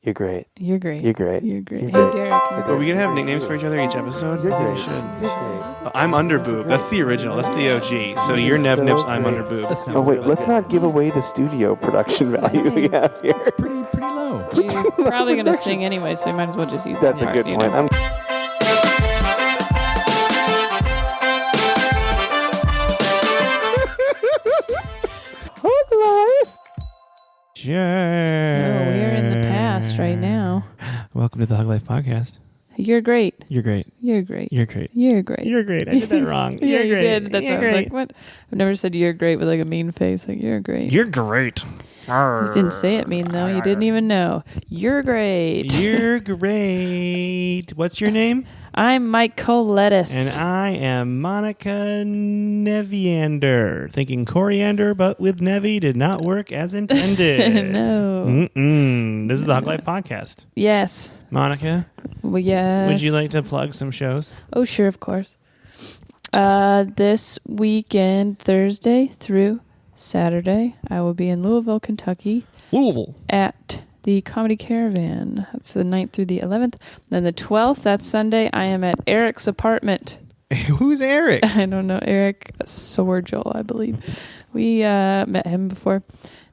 You're great. You're great. You're great. You're great. You're Hey, great. Derek. You're Are we going to have nicknames for each other each episode? You're I think great. we should. You're great. I'm Underboob. That's the original. That's the OG. So you're Nev Nips, I'm great. Underboob. Oh, wait. Let's not give away the studio production value we have here. Pretty low. You're probably going to sing anyway, so you might as well just use That's that a part, good you point. know? Sure. Oh, we're in the past right now. Welcome to the Hug Life Podcast. You're great. You're great. You're great. You're great. You're great. You're great. I did that wrong. Yeah, You're you great. did. That's You're why I was great. like, what? I've never said you're great with like a mean face. Like, you're great. You're great. You didn't say it mean, though. You didn't even know. You're great. You're great. What's your name? I'm Mike Colettis. And I am Monica Neviander. Thinking coriander, but with Nevi did not work as intended. No. This is the Hug Life Podcast. Yes. Monica, Well, yes. would you like to plug some shows? Oh, sure, of course. This weekend, Thursday through Saturday, I will be in Louisville, Kentucky Louisville. at the Comedy Caravan. That's the 9th through the 11th. Then the 12th, that's Sunday, I am at Eric's apartment. Who's Eric? I don't know, Eric Sorgel, I believe. We met him before.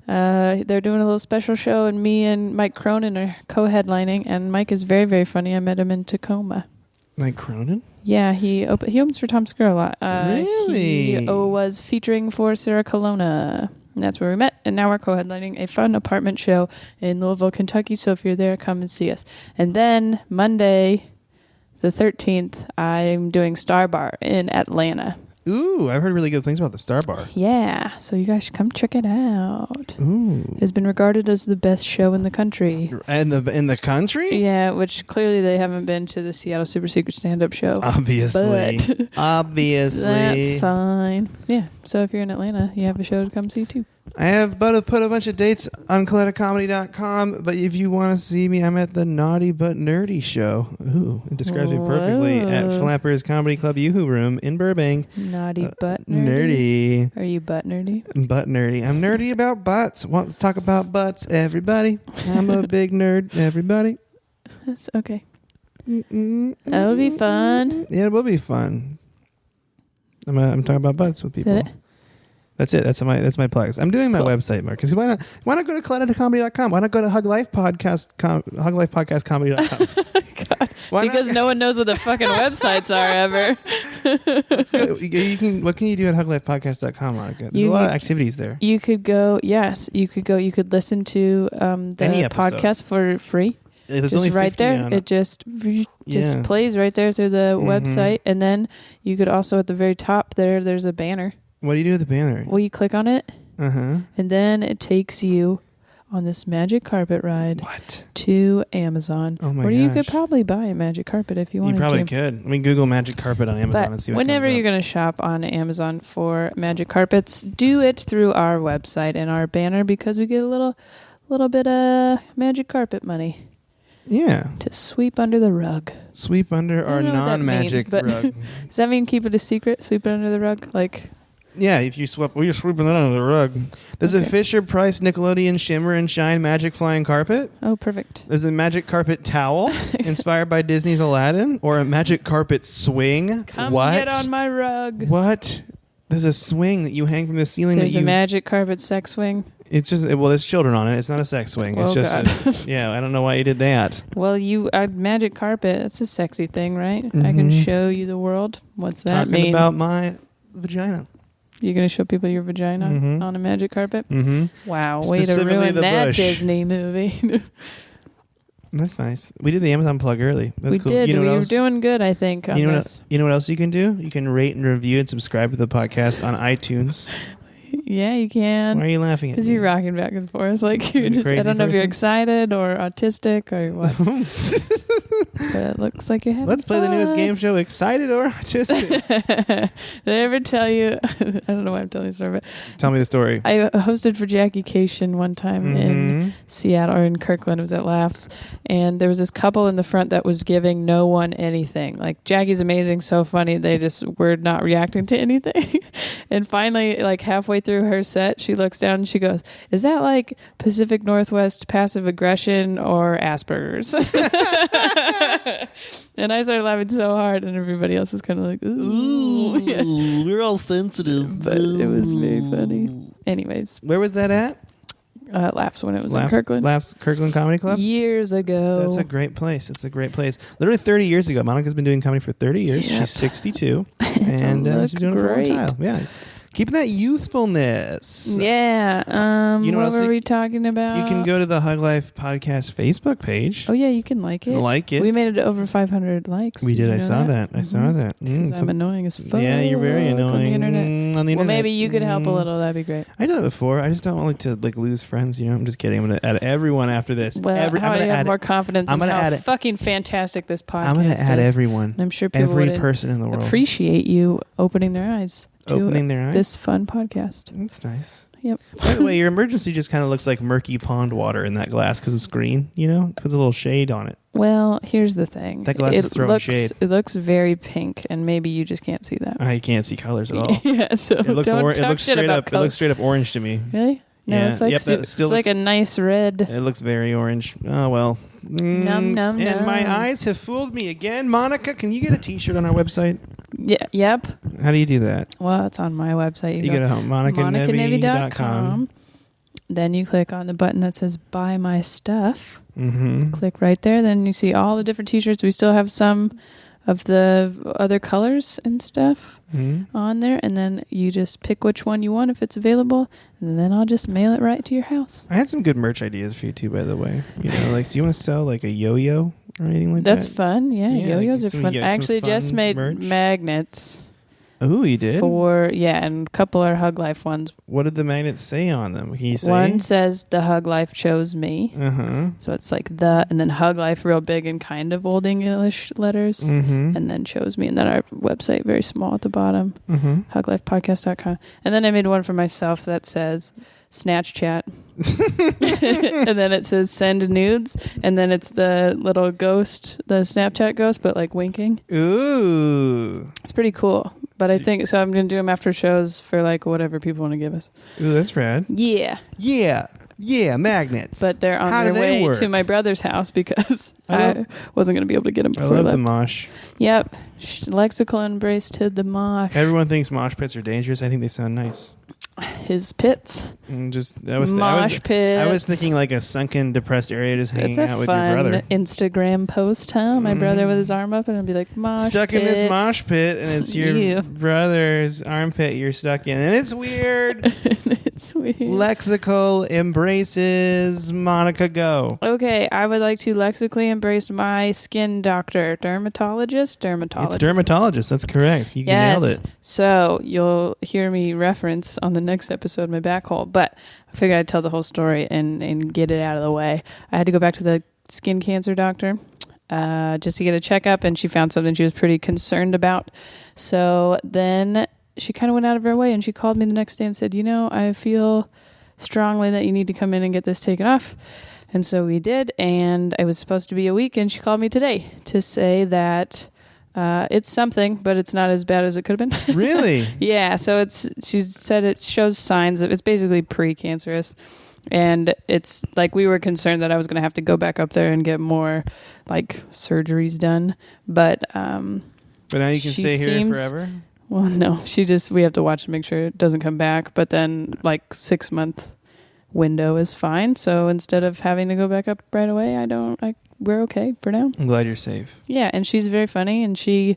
They're doing a little special show, and me and Mike Cronin are co-headlining, and Mike is very, very funny. I met him in Tacoma. Mike Cronin? Yeah, he opens for Tom Segura a lot. Really? He was featuring for Sarah Colonna. And that's where we met. And now we're co-headlining a fun apartment show in Louisville, Kentucky. So if you're there, come and see us. And then Monday, the 13th, I'm doing Star Bar in Atlanta. Ooh, I've heard really good things about the Star Bar. Yeah, so you guys should come check it out. Ooh. It has been regarded as the best show in the country. In the country? Yeah, which clearly they haven't been to the Seattle Super Secret stand-up show. Obviously. But Obviously. that's fine. Yeah, so if you're in Atlanta, you have a show to come see too. I have put a bunch of dates on ColettaComedy.com, but if you want to see me, I'm at the Naughty But Nerdy show. Ooh, it describes me perfectly at Whoa. Flappers Comedy Club Yoo-Hoo Room in Burbank. Naughty butt nerdy. Nerdy. Are you butt nerdy? Butt nerdy. I'm nerdy about butts. Want to talk about butts, everybody? I'm a big nerd, everybody. That's okay. That'll be fun. Yeah, it will be fun. I'm talking about butts with people. Is that it? That's it. That's my plugs. I'm doing my Cool. website, Marcus. Why not go to ColettaComedy.com? Why not go to HugLifePodcast.com? God, because no one knows what the fucking websites are ever. What can you do at HugLifePodcast.com, Monica? There's a lot of activities there. You could go. Yes, you could go. You could listen to Any the episode. podcast for free. There's Just only right 50 there. on It just Yeah. plays right there through the Mhm. website, and then you could also at the very top there's a banner. What do you do with the banner? Well, you click on it, Uh-huh. and then it takes you on this magic carpet ride What? to Amazon. Oh my Or you could gosh. probably buy a magic carpet if you You wanted probably to. could. I mean, Google Magic Carpet on Amazon and see But what whenever comes you're up. going to shop on Amazon for magic carpets, do it through our website and our banner because we get a little bit of magic carpet money Yeah. to sweep under the rug. Sweep under I our don't know what that non-magic means, but- rug. Does that mean keep it a secret? Sweep it under the rug? Like, Yeah, if you you're sweeping that under the rug. There's a Okay. Fisher-Price Nickelodeon Shimmer and Shine Magic Flying Carpet. oh, perfect. There's a magic carpet towel inspired by Disney's Aladdin, or a magic carpet swing. Come what? get on my rug. What? There's a swing that you hang from the ceiling. There's that a you. magic carpet sex swing. It's just there's children on it. It's not a sex swing. It's Oh, just God. yeah. I don't know why you did that. Well, magic carpet. That's a sexy thing, right? I can Mhm. show you the world. What's that Talking mean? about my vagina. You're going to show people your vagina Mhm. on a magic carpet? Mm-hmm. Wow, way to Specifically ruin the that bush. Disney movie. That's nice. We did the Amazon plug early. That's we cool. did. You know We what were else? doing good, I think, on You know this. what else you can do? You can rate and review and subscribe to the podcast on iTunes. Yeah, you can. Why are you laughing at Because me? you're rocking back and forth. Like, you're You just, I crazy don't know if you're person? excited or autistic or what. But it looks like you're having Let's play the newest fun. game show, Excited or Autistic. Did I ever tell you? I don't know why I'm telling this story, but Tell me the story. I hosted for Jackie Cation one time in Mhm. Seattle or in Kirkland. It was at Laughs, and there was this couple in the front that was giving no one anything. Like, Jackie's amazing, so funny. They just were not reacting to anything. And finally, like halfway through through her set, she looks down and she goes, "Is that like Pacific Northwest passive aggression or Asperger's?" And I started laughing so hard, and everybody else was kind of like, "Ooh, yeah." We're all sensitive. But it was very funny. Anyways, Where was that at? Laughs when it was in Kirkland. Laughs Kirkland Comedy Club? Years ago. That's a great place. It's a great place. Literally 30 years ago. Monica's been doing comedy for 30 years. Yep. She's 62. And she's doing it for a long time. Yeah. Keeping that youthfulness. Yeah. You know what what else were we talking about? You can go to the Hug Life Podcast Facebook page. Oh, yeah, you can like it. Like it. We made it over 500 likes. We did. you I know saw that. I saw that. 'Cause I'm annoying as fuck. Yeah, you're very annoying on the internet. on the internet. Well, maybe you could help a little. That'd be great. I done it before. I just don't like to lose friends. I'm just kidding. I'm gonna add everyone after this. Well, I'm how do gonna you have add more confidence I'm in gonna how add it. fucking fantastic this podcast I'm gonna add is. everyone. And I'm sure people Every would person in the world. appreciate you opening their eyes to Opening their eyes. this fun podcast. That's nice. Yep. By the way, your emergency just kind of looks like murky pond water in that glass because it's green. Puts a little shade on it. Well, here's the thing. That glass is throwing shade. It looks very pink, and maybe you just can't see that. I can't see colors at all. Yeah, so It looks don't it talk looks shit straight about up. It color. looks straight up orange to me. Really? No, Yeah. it's like Yep, that still it's like looks- a nice red. It looks very orange. Oh well. Num, num, And num. my eyes have fooled me again. Monica, can you get a T-shirt on our website? Yeah. Yep. How do you do that? Well, it's on my website. You go to monicanevy.com. Then you click on the button that says "Buy My Stuff." Mm-hmm. Click right there. Then you see all the different T-shirts. We still have some of the other colors and stuff Mm-hmm. on there, and then you just pick which one you want if it's available, and then I'll just mail it right to your house. I had some good merch ideas for you too, by the way. Do you want to sell like a yo-yo or anything like That's that? fun. Yeah, Yeah, yo-yos like are fun. some I actually fun just made merch. magnets Oh, you did? and a couple are Hug Life ones. What did the magnets say on them? Can you say? One says "The Hug Life chose me," Uh-huh. so it's like the, and then Hug Life real big and kind of old English letters, Mm-hmm. and then chose me, and then our website very small at the bottom, Mm-hmm. huglifepodcast.com. And then I made one for myself that says Snatch Chat. And then it says send nudes, and then it's the little ghost, the Snapchat ghost, but like winking. Ooh. It's pretty cool. But I think so. I'm gonna do them after shows for like whatever people want to give us. Ooh, that's rad. Yeah, Yeah, magnets. but they're on How their do they way work? to my brother's house because I I wasn't gonna be able to get them I before love that. the mosh. Yep, lexical embrace to the mosh. Everyone thinks mosh pits are dangerous. I think they sound nice. His pits, mosh pits. I was thinking like a sunken, depressed area, just hanging It's a out with your fun brother. Instagram post, huh? My brother with his arm up, and I'd be like, mosh Stuck in this pits. mosh pit, and it's your Ew. brother's armpit you're stuck in, and it's weird. It's weird. Lexical embraces Monica Go. Okay, I would like to lexically embrace my skin doctor, dermatologist. It's dermatologist. That's correct. You Yes. nailed it. So you'll hear me reference on the next episode my back hole, but I figured I'd tell the whole story and get it out of the way. I had to go back to the skin cancer doctor just to get a checkup, and she found something she was pretty concerned about. So then she kind of went out of her way, and she called me the next day and said, I feel strongly that you need to come in and get this taken off. And so we did, and it was supposed to be a week, and she called me today to say that it's something, but it's not as bad as it could have been. Really? Yeah, so she said it shows signs of, it's basically pre-cancerous. And it's like we were concerned that I was going to have to go back up there and get more like surgeries done. But But now you can She stay here seems- forever? well, no, we have to watch to make sure it doesn't come back. But then like 6-month window is fine. So instead of having to go back up right away, we're okay for now. I'm glad you're safe. Yeah, and she's very funny, and she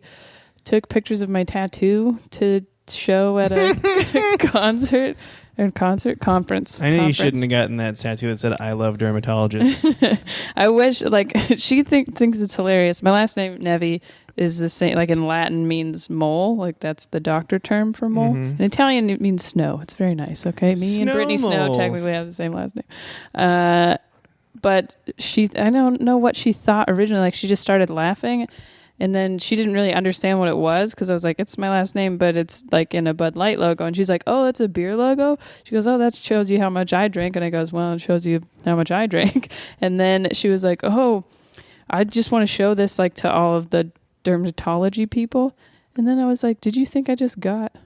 took pictures of my tattoo to show at a conference. I knew you shouldn't have gotten that tattoo that said, I love dermatologists. I wish, she thinks it's hilarious. My last name, Nevi, is the same, like in Latin means mole, like that's the doctor term for mole. Mhm. In Italian, it means snow. It's very nice, okay? Me and Snow Brittany Snow moles. technically have the same last name. But I don't know what she thought originally. Like, she just started laughing, and then she didn't really understand what it was, because I was like, it's my last name, but it's like in a Bud Light logo. And she's like, oh, it's a beer logo? She goes, oh, that shows you how much I drink. And I goes, well, it shows you how much I drink. And then she was like, oh, I just want to show this like to all of the dermatology people. And then I was like, did you think I just got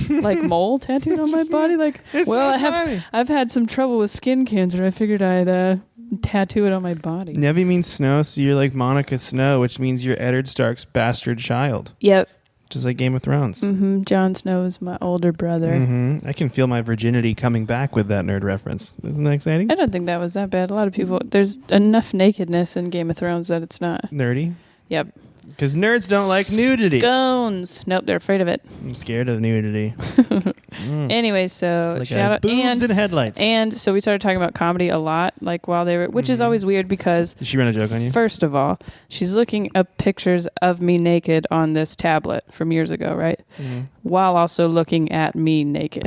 like mole tattooed on my body. Like, It's well, not funny. I've had some trouble with skin cancer. I figured I'd tattoo it on my body. Nevi means snow, so you're like Monica Snow, which means you're Eddard Stark's bastard child. Yep. Just like Game of Thrones. Mm-hmm. Jon Snow is my older brother. I can feel my virginity coming back with that nerd reference. Isn't that exciting? I don't think that was that bad. A lot of people, there's enough nakedness in Game of Thrones that it's not. Nerdy? Yep. Because nerds don't like nudity. Scones. Nope, they're afraid of it. I'm scared of nudity. Anyway, so Like shout out. boobs and headlights. And so we started talking about comedy a lot, like while they were, which is always weird because Did she run a joke on you? first of all, she's looking up pictures of me naked on this tablet from years ago, right? While also looking at me naked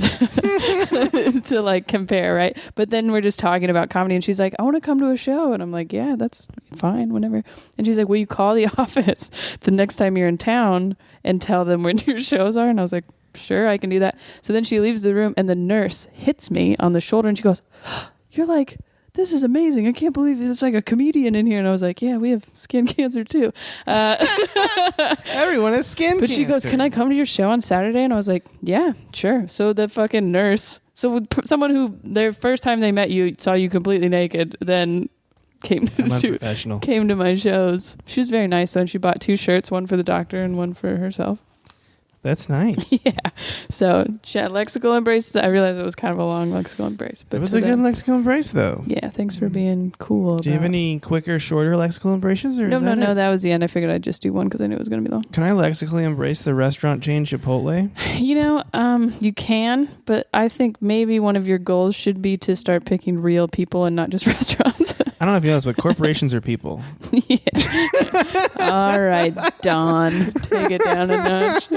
to like compare, right? But then we're just talking about comedy and she's like, I want to come to a show. And I'm like, yeah, that's fine, whenever. And she's like, will you call the office the next time you're in town and tell them when your shows are? And I was like, sure, I can do that. So then she leaves the room and the nurse hits me on the shoulder and she goes, you're like, this is amazing. I can't believe there's like a comedian in here. And I was like, yeah, we have skin cancer too. Everyone has skin But cancer. she goes, can I come to your show on Saturday? And I was like, yeah, sure. So the fucking nurse, so someone who their first time they met you saw you completely naked, then came I'm to unprofessional. came to my shows. She was very nice though, and she bought 2 shirts, one for the doctor and one for herself. That's nice. Yeah. So lexical embrace. I realized it was kind of a long lexical embrace, but It was to a good them- lexical embrace, though. Yeah. Thanks for being cool. Do you have about- any quicker, shorter lexical embraces? Or No, is that it? that was the end. I figured I'd just do one because I knew it was going to be long. Can I lexically embrace the restaurant chain Chipotle? You know, you can, but I think maybe one of your goals should be to start picking real people and not just restaurants. I don't know if you know this, but corporations are people. Yeah. All right, Don, take it down a notch.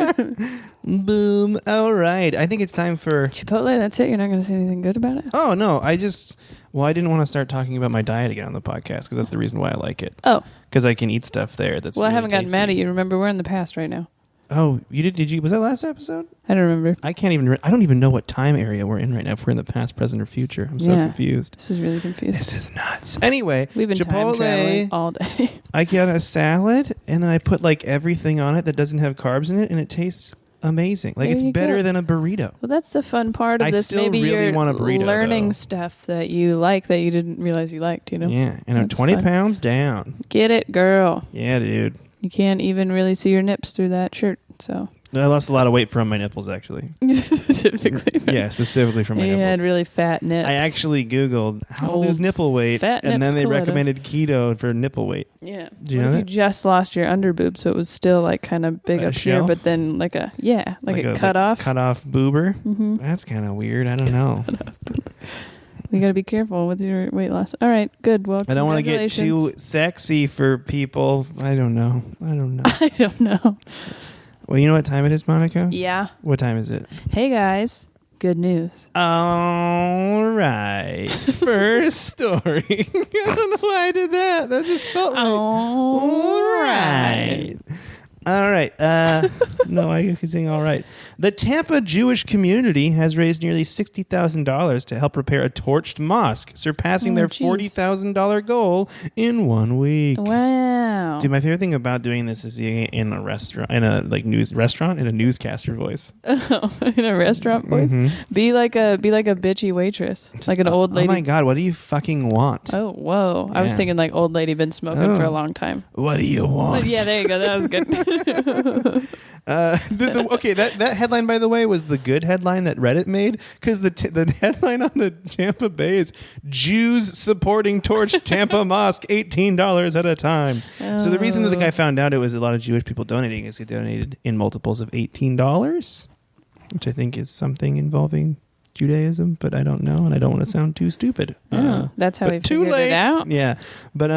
Boom. All right. I think it's time for... Chipotle, that's it? You're not going to say anything good about it? Oh, no. I didn't want to start talking about my diet again on the podcast because that's the reason why I like it. Oh. Because I can eat stuff there that's Well, I really haven't gotten mad tasty. at you. Remember, we're in the past right now. Oh, you did? Did you? Was that last episode? I don't remember. I don't even know what time area we're in right now. If we're in the past, present, or future. I'm so confused. This is really confusing. This is nuts. Anyway, We've been time traveling all day. I get a salad and then I put like everything on it that doesn't have carbs in it, and it tastes amazing. Like There it's you better go. than a burrito. Well, that's the fun part of I this. still Maybe really you're want a burrito, learning though. stuff that you like that you didn't realize you liked, you know? Yeah, and I'm That's 20 fun. pounds down. Get it, girl. Yeah, dude. You can't even really see your nips through that shirt, so. I lost a lot of weight from my nipples, actually. Specifically. Yeah, specifically from my You nipples. had really fat nips. I actually Googled how to Old lose nipple weight, fat and nips then they Coletta. recommended keto for nipple weight. Yeah. Do you What know if that? you just lost your underboob, so it was still like kind of big A up here, shelf? but then like a cut off. Cut off boober. Mm-hmm. That's kind of weird. I don't know. You got to be careful with your weight loss. All right, good. Well, I don't want to get congratulations. too sexy for people. I don't know. I don't know. Well, you know what time it is, Monica? Yeah. What time is it? Hey guys, good news. All right. First story. I don't know why I did that. That just felt right. All right. All right. No, I could sing all right. The Tampa Jewish community has raised nearly $60,000 to help repair a torched mosque, surpassing their geez. $40,000 goal in 1 week. Wow. Dude, my favorite thing about doing this is in a restaurant, in a newscaster voice. In a restaurant voice. Mhm. Be like a bitchy waitress, like an old lady. Oh my God, what do you fucking want? Oh, whoa. I was Yeah. thinking like old lady been smoking Oh. for a long time. What do you want? Yeah, there you go. That was good. Okay, that headline, by the way, was the good headline that Reddit made, because the headline on the Tampa Bay is Jews supporting torched Tampa mosque $18 at a time. So the reason that the guy found out it was a lot of Jewish people donating is he donated in multiples of $18, which I think is something involving Judaism, but I don't know, and I don't want to sound too stupid. That's how but he too figured late. it out. Yeah, but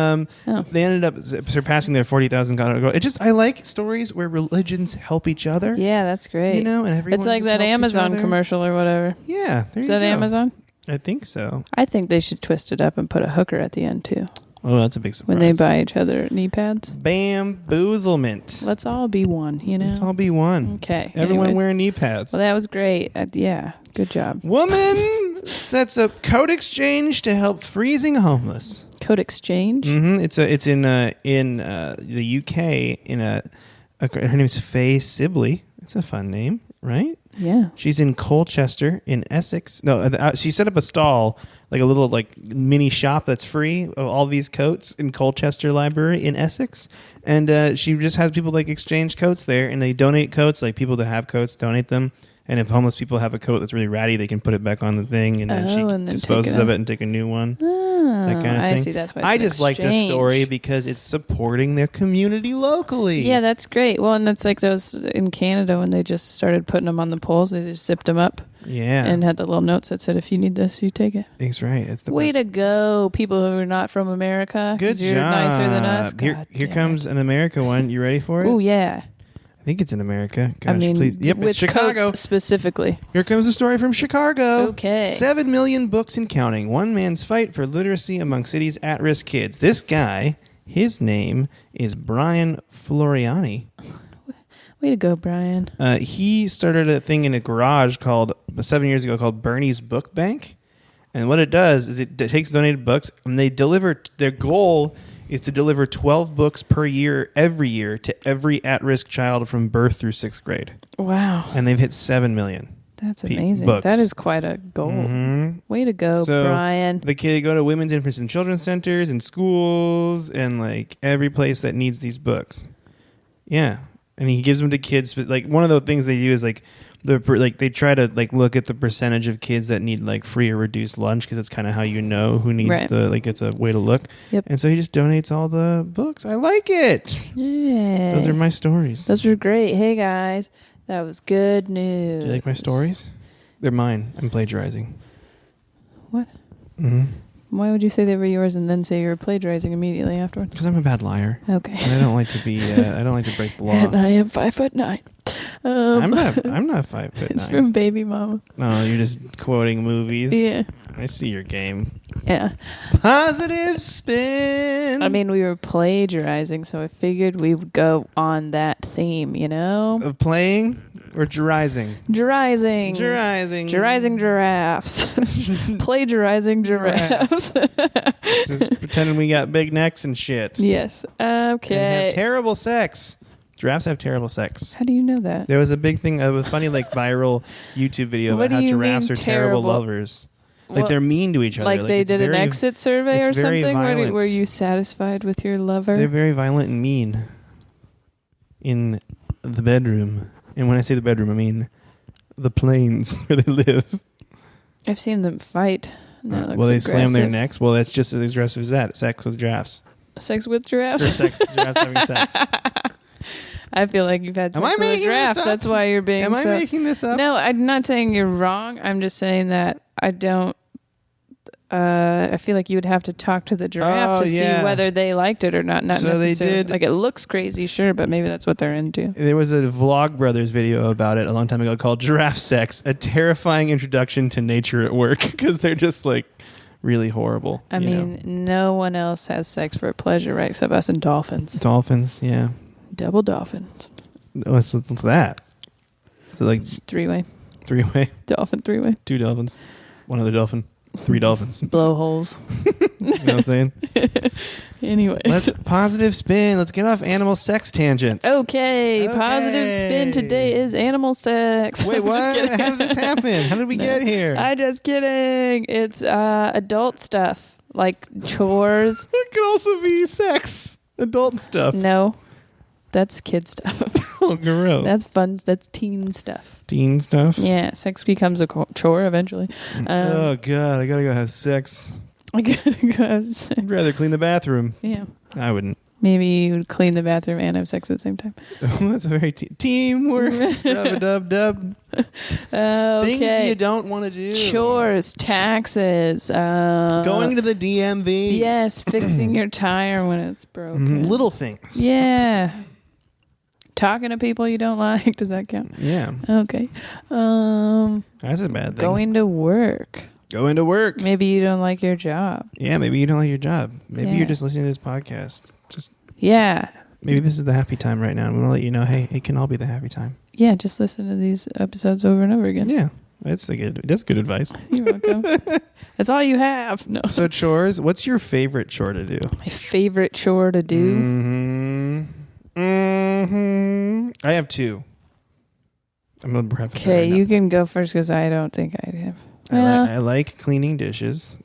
they ended up surpassing their $40,000 goal. I like stories where religions help each other. Yeah, that's great. You know, and everyone it's like just that helps each Amazon other. commercial or whatever. Yeah, there Is you that go. Amazon? I think so. I think they should twist it up and put a hooker at the end too. Oh, that's a big surprise. When they buy each other knee pads. Bamboozlement. Let's all be one, you know? Let's all be one. Okay. Everyone anyways. wearing knee pads. Well, that was great. Yeah, good job. Woman sets up code exchange to help freezing homeless. Code exchange? Mm-hmm. It's in the UK. Her name's Faye Sibley. It's a fun name, right? Yeah. She's in Colchester in Essex. No, she set up a stall, like a little like mini shop that's free of all these coats in Colchester Library in Essex. And she just has people like exchange coats there, and they donate coats. Like people that have coats donate them. And if homeless people have a coat that's really ratty, they can put it back on the thing, and then she disposes of it and take a new one. That kind of thing. I see. That's why it's I an just like this exchange. story because it's supporting their community locally. Yeah, that's great. Well, and that's like those in Canada when they just started putting them on the poles. They just zipped them up Yeah. and had the little notes that said, if you need this, you take it. That's right. It's the Way best. to go, people who are not from America. Good 'cause you're job. nicer than us. Here comes an America one. You ready for it? Oh, yeah. I think it's in America. Gosh, I mean, please. Yep, with it's Chicago. coats specifically. Here comes a story from Chicago. Okay. 7 million books and counting. One man's fight for literacy among city's at-risk kids. This guy, his name is Brian Floriani. Way to go, Brian. He started a thing in a garage 7 years ago called Bernie's Book Bank. And what it does is it takes donated books and they deliver, their goal is to deliver 12 books per year, every year, to every at-risk child from birth through 6th grade. Wow. And they've hit 7 million. That's amazing. books. That is quite a goal. Mhm. Way to go, So, Brian. The kid go to women's, infants, and children's centers and schools and like every place that needs these books. Yeah, and he gives them to kids. But like one of the things they do is like they try to like look at the percentage of kids that need like free or reduced lunch because it's kind of how you know who needs Right. it's a way to look. Yep. And so he just donates all the books. I like it. Yeah. Those are my stories. Those were great. Hey, guys. That was good news. Do you like my stories? They're mine. I'm plagiarizing. What? Mm-hmm. Why would you say they were yours and then say you were plagiarizing immediately afterwards? Because I'm a bad liar. Okay. And I don't like to be. I don't like to break the law. And I am 5'9". I'm not 5'9". It's from Baby Mama. No, you're just quoting movies. Yeah. I see your game. Yeah. Positive spin. I mean, we were plagiarizing, so I figured we would go on that theme, you know? Of playing or jurizing? Jurizing. Jurizing. Giraffes. Plagiarizing giraffes. Just pretending we got big necks and shit. Yes. And Okay. have terrible sex. Giraffes have terrible sex. How do you know that? There was a big thing, a funny like viral YouTube video What about how do you giraffes mean are terrible terrible? lovers. Like Well, they're mean to each other. Like they it's did an very- exit survey or it's very something? violent. Were you satisfied with your lover? They're very violent and mean in the bedroom. And when I say the bedroom, I mean the plains where they live. I've seen them fight. That looks Well, they slam their aggressive. necks. Well, that's just as aggressive as that. Sex with giraffes. Sex with Or giraffes? sex, giraffes having sex. I feel like you've had Am sex I with a making giraffe. this up? That's why you're being Am I so... making this up? No, I'm not saying you're wrong. I'm just saying that I don't... I feel like you would have to talk to the giraffe to yeah. see whether they liked it or not. Not So they necessarily. did- Like, it looks crazy, sure, but maybe that's what they're into. There was a Vlogbrothers video about it a long time ago called Giraffe Sex, a terrifying introduction to nature at work because they're just like really horrible. I you mean, know? no one else has sex for pleasure, right? Except us and dolphins. Dolphins, yeah. Double dolphins. What's that? So like It's three-way. 3-way, Dolphin three-way. 2 dolphins, 1 other dolphin, 3 dolphins. Blowholes. You know what I'm saying? Anyways. Let's positive spin. Let's get off animal sex tangents. Okay, Okay. positive spin today is animal sex. Wait, I'm just what? kidding. How did this happen? How did we get here? I'm just kidding. It's adult stuff like chores. It could also be sex, adult stuff. No, that's kid stuff. Oh, gross. That's fun. That's teen stuff. Teen stuff. Yeah, sex becomes a chore eventually. Oh god, I gotta go have sex. I gotta go have sex. I'd rather clean the bathroom. Yeah, I wouldn't. maybe you would clean the bathroom and have sex at the same time. That's a very teamwork. Scrub-a-dub-dub. Okay. Things you don't want to do. Chores, taxes, Going to the DMV. yes, fixing your tire when it's broken. Mhm, little things. Yeah. Talking to people you don't like, does that count? Yeah, Okay. that's a bad thing. Going to work. Going to work. Maybe you don't like your job. Yeah, maybe you don't like your job. Maybe Yeah. you're just listening to this podcast. Just Yeah. maybe this is the happy time right now. And we want to let you know, hey, it can all be the happy time. Yeah, just listen to these episodes over and over again. Yeah, that's good advice. You're welcome. That's all you have. No. So chores. What's your favorite chore to do? My favorite chore to do. I have 2. I'm a breakfast. Okay, you can go first because I don't think I have. I like cleaning dishes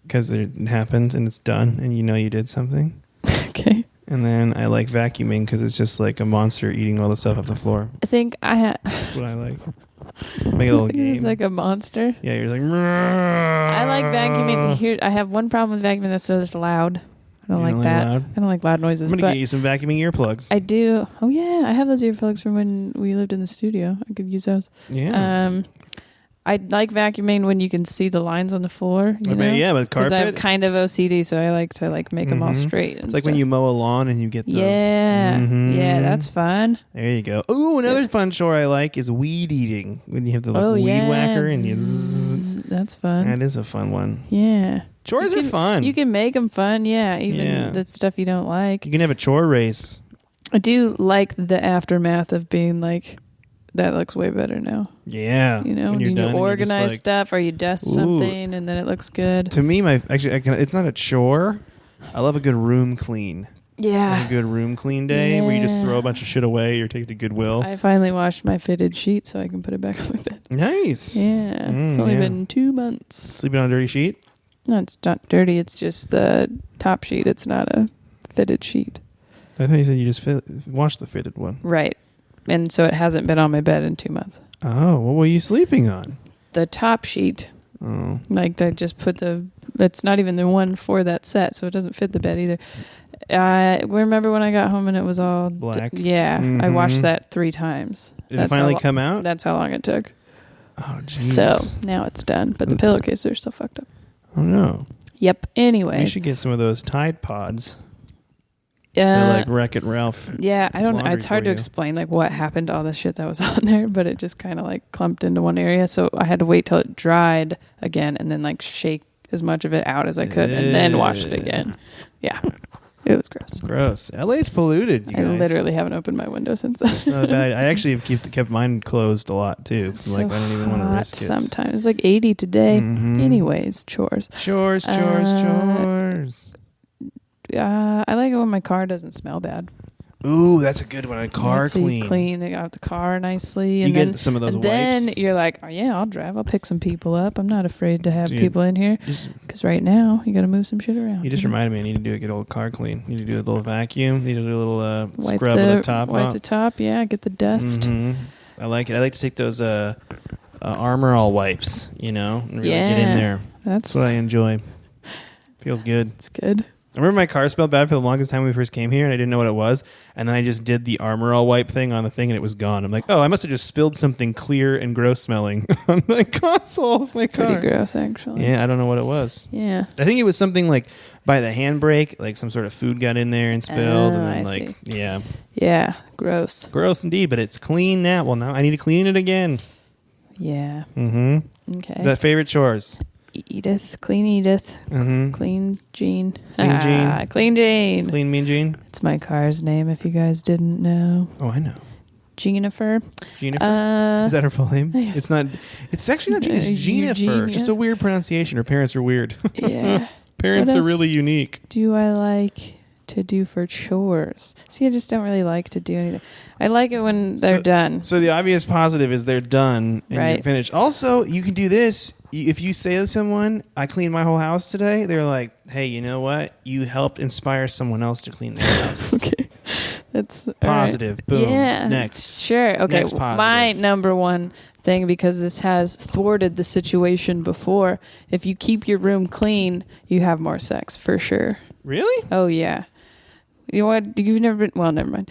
because it happens and it's done and you know you did something. Okay. And then I like vacuuming because it's just like a monster eating all the stuff off the floor. I think I have. That's what I like. Make a little game. It's like a monster. Yeah, you're like. I like vacuuming. Here, I have one problem with vacuuming that's so it's loud. I don't like that. Loud? I don't like loud noises. I'm gonna get you some vacuuming earplugs. I do. Oh yeah, I have those earplugs from when we lived in the studio. I could use those. Yeah. I like vacuuming when you can see the lines on the floor. You know? Yeah, with carpet. Because I'm kind of OCD, so I like to make them all straight. It's like when you mow a lawn and you get the... Yeah. Yeah, that's fun. There you go. Ooh, another fun chore I like is weed eating. When you have the weed whacker and you... That's fun. That is a fun one. Yeah. Chores are fun. You can make them fun, even the stuff you don't like. You can have a chore race. I do like the aftermath of being like... That looks way better now. Yeah. You know, you organize stuff or you dust something and then it looks good. To me, it's not a chore. I love a good room clean. Yeah. A good room clean day where you just throw a bunch of shit away or take it to Goodwill. I finally washed my fitted sheet so I can put it back on my bed. Nice. Yeah. It's only been 2 months. Sleeping on a dirty sheet? No, it's not dirty. It's just the top sheet. It's not a fitted sheet. I thought you said you just washed the fitted one. Right. And so it hasn't been on my bed in 2 months. Oh, what were you sleeping on? The top sheet. Oh. Like I just put it's not even the one for that set, so it doesn't fit the bed either. I remember when I got home and it was all black. I washed that 3 times. Did it finally come out? That's how long it took. Oh, jeez. So now it's done, but the pillowcases are still fucked up. Oh no. Yep. Anyway, you should get some of those Tide Pods. They're like Wreck-It Ralph. Yeah, I don't know. It's hard to you. explain like what happened to all the shit that was on there, but it just kind of like clumped into one area. So I had to wait till it dried again and then like shake as much of it out as I could and then wash it again. Yeah. It was gross. Gross. LA's polluted, you guys. I literally haven't opened my window since then. It's not bad. I actually have kept mine closed a lot too. So I don't even want to risk it. Sometimes it's like 80 today. Anyways, chores. Chores. I like it when my car doesn't smell bad. Ooh, that's a good one. A car clean. Clean out the car nicely. You and get then, some of those and wipes. then you're like, oh yeah, I'll drive. I'll pick some people up. I'm not afraid to have people in here. Because right now, you got to move some shit around. You just reminded me I need to do a good old car clean. You need to do a little vacuum. You need to do a little scrub of the top Wipe off. the top, yeah. Get the dust. I like it. I like to take those Armor All wipes, and really get in there. That's what I enjoy. Feels good. It's good. I remember my car smelled bad for the longest time when we first came here, and I didn't know what it was. And then I just did the Armor All wipe thing on the thing, and it was gone. I'm like, oh, I must have just spilled something clear and gross smelling on the console of my car. Pretty gross, actually. Yeah, I don't know what it was. Yeah. I think it was something like by the handbrake, like some sort of food got in there and spilled. And then see. Yeah, gross. Gross indeed, but it's clean now. Well, now I need to clean it again. Yeah. Okay. Is that favorite chores? Clean Edith. Clean Jean. Clean Jean. Clean Jane. Clean Mean Jean. It's my car's name if you guys didn't know. Oh, I know. Jennifer. Jennifer? Is that her full name? Yeah. It's not. It's actually not Jennifer. It's Jennifer. Just a weird pronunciation. Her parents are weird. Yeah. Parents are really unique. Do I like to do for chores? See, I just don't really like to do anything. I like it when they're done. So the obvious positive is they're done and right. You're finished. Also, you can do this. If you say to someone, I cleaned my whole house today, they're like, hey, you know what? You helped inspire someone else to clean their house. Okay. That's positive. Right. Boom. Yeah. Next. Sure. Okay. Next positive. My number one thing, because this has thwarted the situation before, if you keep your room clean, you have more sex for sure. Really? Oh, yeah. You know what? You've never been... Well, never mind.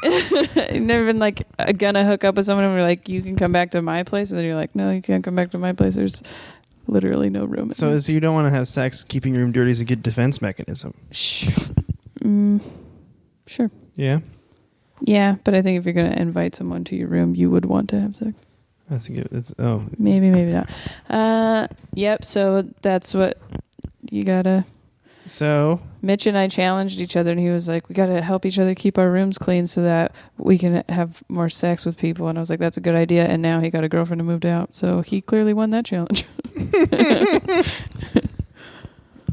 You've never been, like, gonna hook up with someone and we're like, you can come back to my place? And then you're like, no, you can't come back to my place. There's literally no room. So if you don't want to have sex, keeping your room dirty is a good defense mechanism. Sure. Yeah? Yeah, but I think if you're going to invite someone to your room, you would want to have sex. That's a good... Maybe not. Yep, so that's what you gotta... So... Mitch and I challenged each other, and he was like, we gotta help each other keep our rooms clean so that we can have more sex with people. And I was like, that's a good idea. And now he got a girlfriend and moved out. So he clearly won that challenge.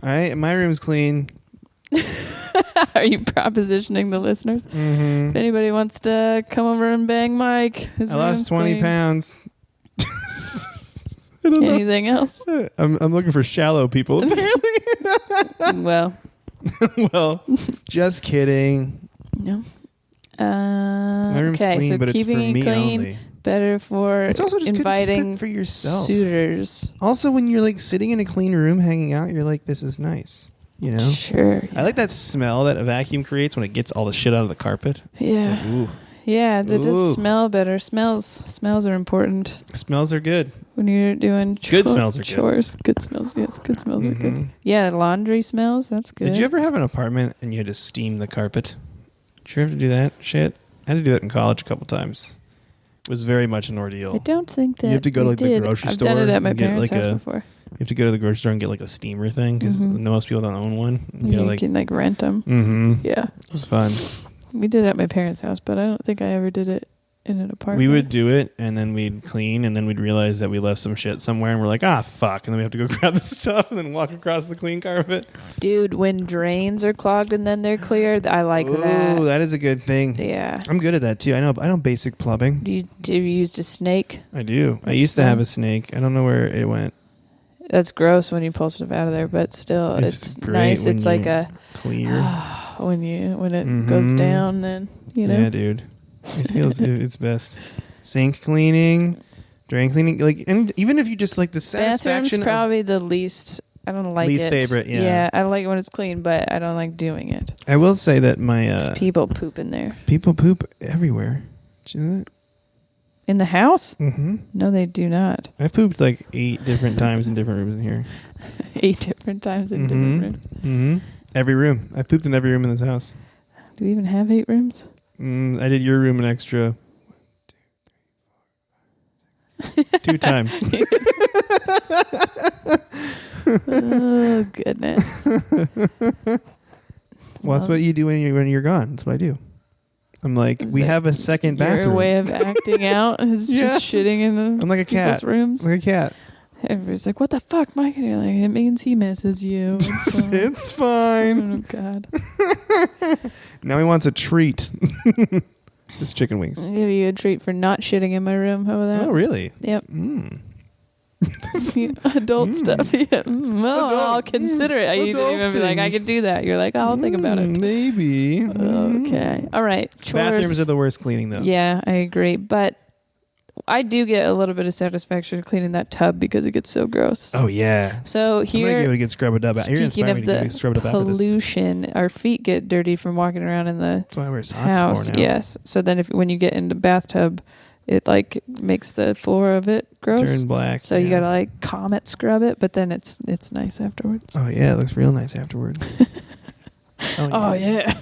All right, my room's clean. Are you propositioning the listeners? Mm-hmm. If anybody wants to come over and bang Mike, his I lost room's 20 clean. pounds. I don't know. Anything else? I'm looking for shallow people, apparently. Well, Well, just kidding. no. My room's Okay, clean, so but it's for keeping me it clean, only. better for It's also just good to keep inviting it for yourself. suitors. Also, when you're like sitting in a clean room hanging out, you're like, this is nice. You know? Sure. I like that smell that a vacuum creates when it gets all the shit out of the carpet. Yeah. Like, ooh. Yeah, that Ooh. does smell better. Smells are important Smells are good. when you're doing Good smells are good. chores. Good smells, yes. Good smells are good. Mhm. Yeah, laundry smells. That's good. Did you ever have an apartment and you had to steam the carpet? Did you ever have to do that shit? I had to do that in college a couple times. It was very much an ordeal. I don't think that You have to go to we like the did. grocery I've store done it at my and get parents' like house a. before. You have to go to the grocery store and get like a steamer thing because Mhm. most people don't own one. You can like rent them. Mm-hmm. Yeah. It was fun. We did it at my parents' house, but I don't think I ever did it in an apartment. We would do it and then we'd clean and then we'd realize that we left some shit somewhere and we're like, fuck. And then we have to go grab the stuff and then walk across the clean carpet. Dude, when drains are clogged and then they're cleared, I like Ooh, that. that is a good thing. Yeah. I'm good at that too. I know basic plumbing. Do you use a snake? I do. I That's used to have fun. a snake. I don't know where it went. That's gross when you pull stuff out of there, but still, it's great nice. when It's like you a clear. when it goes Mhm. down, then you know. Yeah, dude. It feels it's best. Sink cleaning, drain cleaning, like, and even if you just like the Bathroom's satisfaction. probably the least. I don't like Least it. favorite, yeah. Yeah, I like it when it's clean, but I don't like doing it. I will say that my People poop in there. people poop everywhere. Do you know that? In the house? Mm-hmm. No, they do not. I've pooped like 8 different times in different rooms in here. 8 different times in different rooms. Mm-hmm. Every room. I pooped in every room in this house. Do we even have 8 rooms? I did your room an extra 2 times. Oh goodness. Well, that's what you do when you're gone. That's what I do. I'm like, Is we that have a second bathroom. Your way of acting out is Yeah. just shitting in the I'm like a cat. people's rooms. Like a cat. Everybody's like, "What the fuck, Mike?" And you're like, "It means he misses you." It's fine. It's fine. Oh God. Now he wants a treat. Just chicken wings. I'll give you a treat for not shitting in my room. How about that? Oh, really? Yep. Mm. Adult stuff. Yeah. Well, I'll consider it. You didn't even be like, I things. can do that. You're like, I'll think about it. Maybe. Okay. All right. Chores. Bathrooms are the worst cleaning, though. Yeah, I agree. But I do get a little bit of satisfaction cleaning that tub because it gets so gross. Oh, yeah. So I'm here, going to get scrubbed up. You're speaking inspiring me of to get the scrubbed up after this. pollution, our feet get dirty from walking around in the That's why I wear socks house. more now. Yes. So then when you get in the bathtub, it like makes the floor of it gross. Turn black. So you gotta like Comet scrub it, but then it's nice afterwards. Oh, yeah. It looks real nice afterward. Oh yeah.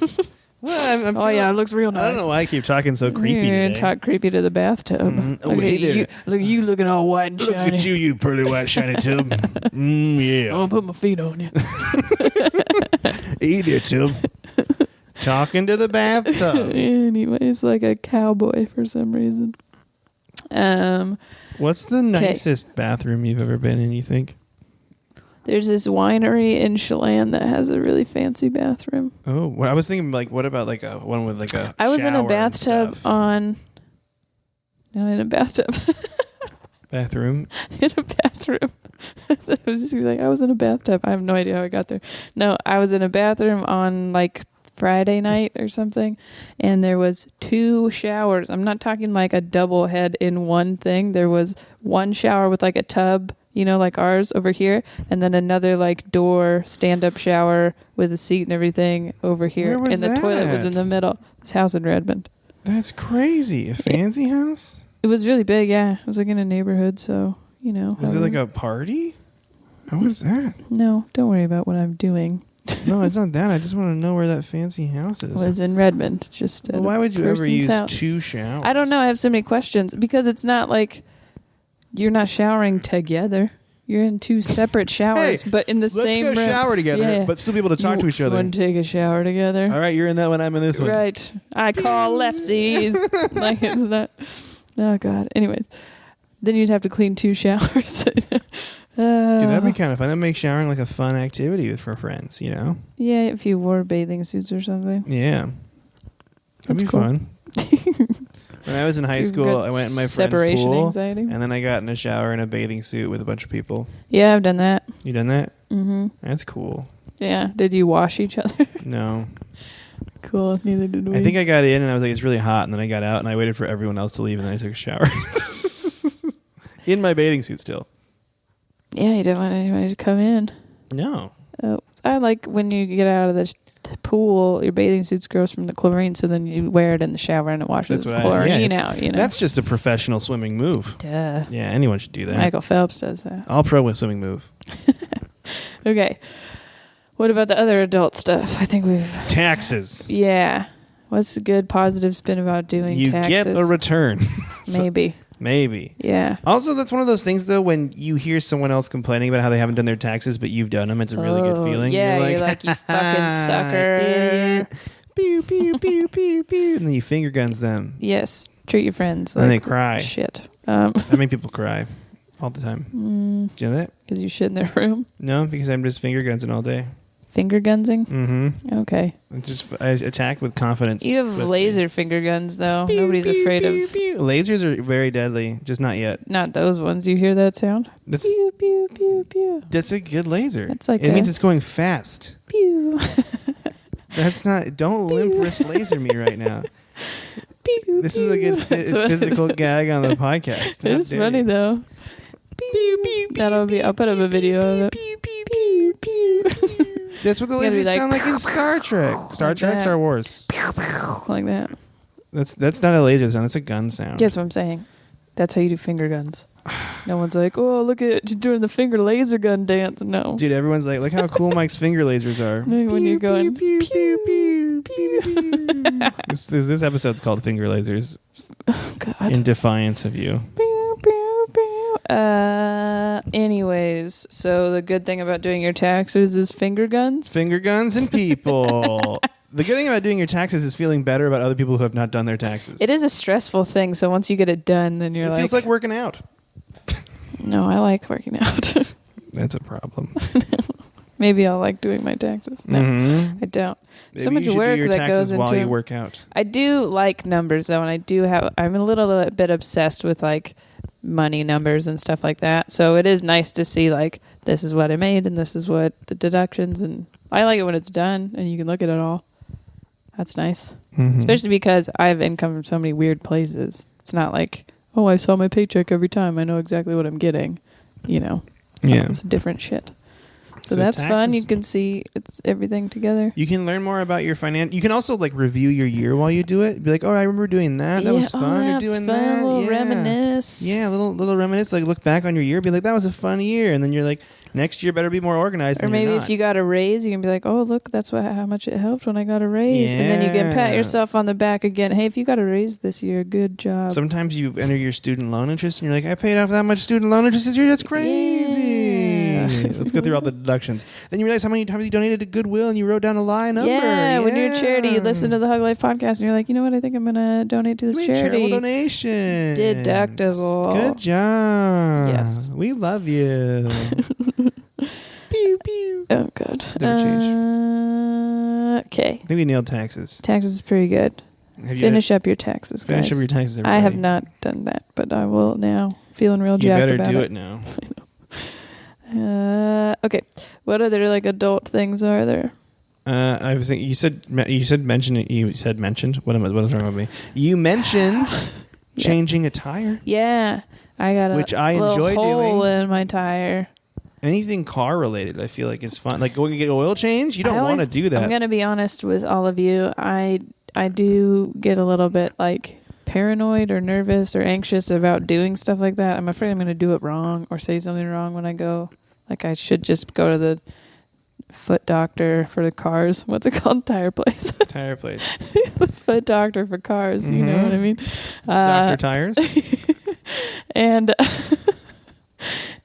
Well, I'm Oh yeah, it looks real nice. I don't know why I keep talking so creepy You're today. talk creepy to the bathtub. Mhm. Oh, Look hey at there. you, look at you looking all white and Look shiny. at you, you pearly white shiny tub. Yeah. I'm gonna put my feet on you. Hey there, tub. Talking to the bathtub. Anyways, like a cowboy for some reason. What's the nicest bathroom you've ever been in, you think? There's this winery in Chelan that has a really fancy bathroom. Oh, well, I was thinking, like, what about, like, a one with, like, a I was in shower a and bathtub stuff? not in a bathtub. Bathroom? In a bathroom. I was just like, I was in a bathtub. I have no idea how I got there. No, I was in a bathroom on like Friday night or something, and there was 2 showers. I'm not talking like a double head in one thing. There was one shower with like a tub, you know, like ours over here, and then another like door stand-up shower with a seat and everything over here. Where was and the toilet was that? in the middle. This house in Redmond. That's crazy. A fancy house? It was really big, yeah. It was like in a neighborhood, so, you know. Was it like a party? Oh, what is that? No, don't worry about what I'm doing. No, it's not that. I just want to know where that fancy house is. Was in Redmond. Just Well, at why a would you ever person's use house. 2 showers? I don't know. I have so many questions because it's not like you're not showering together. You're in 2 separate showers, Hey, but in the Let's same go room. shower together, Yeah. but still be able to talk to each other. Want to take a shower together? All right, you're in that one. I'm in this one. Right. I call leftsies. Like it's not. Oh God. Anyways, then you'd have to clean 2 showers. Dude, that'd be kind of fun. That'd make showering like a fun activity for friends, you know? Yeah, if you wore bathing suits or something. Yeah. That'd That's be cool. fun. When I was in high You've school, got I went in my friend's separation pool, anxiety. and then I got in a shower in a bathing suit with a bunch of people. Yeah, I've done that. You done that? Mm-hmm. That's cool. Yeah. Did you wash each other? No. Cool. Neither did we. I think I got in, and I was like, it's really hot, and then I got out, and I waited for everyone else to leave, and then I took a shower. In my bathing suit still. Yeah, you didn't want anybody to come in. No. Oh, I like when you get out of the pool, your bathing suit's gross from the chlorine, so then you wear it in the shower and it washes That's what chlorine out. You know, That's just a professional swimming move. duh. Yeah, anyone should do that. Michael Phelps does that. All pro with swimming move. Okay. What about the other adult stuff? I think we've. Taxes. Yeah. What's the good positive spin about doing You taxes? get a return. Maybe. Maybe. Yeah. Also, that's one of those things, though, when you hear someone else complaining about how they haven't done their taxes, but you've done them, it's a really good feeling. Yeah, you're like you fucking sucker. Idiot. Pew, pew, pew, pew, pew. And then you finger guns them. Yes. Treat your friends. And like they cry. Shit. I make people cry all the time. Do you know that? Because you shit in their room. No, because I'm just finger gunsing all day. Finger gunsing? Mm-hmm. Okay. I attack with confidence. You have swiftly. laser finger guns, though. Pew, Nobody's pew, afraid pew, of... pew. Lasers are very deadly, just not yet. Not those ones. Do you hear that sound? That's Pew, pew, pew, pew. that's a good laser. That's like it means it's going fast. Pew. That's not. Don't limp wrist laser me right now. Pew, This is a good That's what- physical gag on the podcast. How It's dare funny, you. though. That'll be... I'll put up a video of it. Pew, pew. That's what the You gotta be lasers like, sound like in Star Trek. Star Trek, that. Star Wars. Like that. That's not a laser sound. That's a gun sound. Guess what I'm saying? That's how you do finger guns. No one's like, oh, look at you doing the finger laser gun dance. No. Dude, everyone's like, look how cool Mike's finger lasers are. When you're going, pew, pew, pew, pew, pew. This episode's called Finger Lasers oh, God. in defiance of you. Pew, pew, pew. Anyways, so the good thing about doing your taxes is finger guns. Finger guns and people. The good thing about doing your taxes is feeling better about other people who have not done their taxes. It is a stressful thing, so once you get it done, then you're It feels like working out. no, I like working out. That's a problem. Maybe I'll like doing my taxes. No, Mhm. I don't. Maybe So much you should work do your that taxes goes while into you work out. I do like numbers though, and I'm a little bit obsessed with like money numbers and stuff like that. So it is nice to see like this is what I made and this is what the deductions, and I like it when it's done and you can look at it all. That's nice. Mhm. Especially because I have income from so many weird places. It's not like, oh, I saw my paycheck every time. I know exactly what I'm getting. You know, Yeah. it's different shit. So So that's fun. taxes- You can see it's everything together. You can learn more about your finance. You can also like review your year while you do it. Be like, oh, I remember doing that. That was fun. Or That's doing fun. that. A little Yeah. reminisce. Yeah, little reminisce. Like look back on your year. Be like, that was a fun year. And then you're like, next year better be more organized. Or than maybe you're if not. you got a raise, you can be like, "Oh, look, that's how much it helped when I got a raise." And then you can pat Yeah. yourself on the back again. Hey, if you got a raise this year, good job. Sometimes you enter your student loan interest and you're like, I paid off that much student loan interest this year. That's crazy. Yeah. Let's go through all the deductions. Then you realize how many times you donated to Goodwill and you wrote down a lie number. Yeah, when you're a charity, you listen to the Hug Life podcast and you're like, you know what? I think I'm going to donate to this Charitable charity. donation. Deductible. Good job. Yes. We love you. Pew, pew. Oh, God. Never change. Okay. I think we nailed taxes. Taxes is pretty good. Have you Finish up your taxes, guys. finish up your taxes, everybody. I have not done that, but I will now. Feeling real You jacked better about do it. it now. Okay. What other like adult things are there? I was thinking. You said mention it. You said mentioned. What was wrong with me? You mentioned changing a tire. Yeah, I got a Which I little enjoy hole doing. in my tire. Anything car related, I feel like is fun. Like going to get oil change. You don't I want to always- do that. I'm gonna be honest with all of you. I do get a little bit like paranoid or nervous or anxious about doing stuff like that. I'm afraid I'm gonna do it wrong or say something wrong when I go. Like I should just go to the foot doctor for the cars. What's it called? Tire place. Tire place. The foot doctor for cars. You know Mhm. what I mean? Dr. Tires. And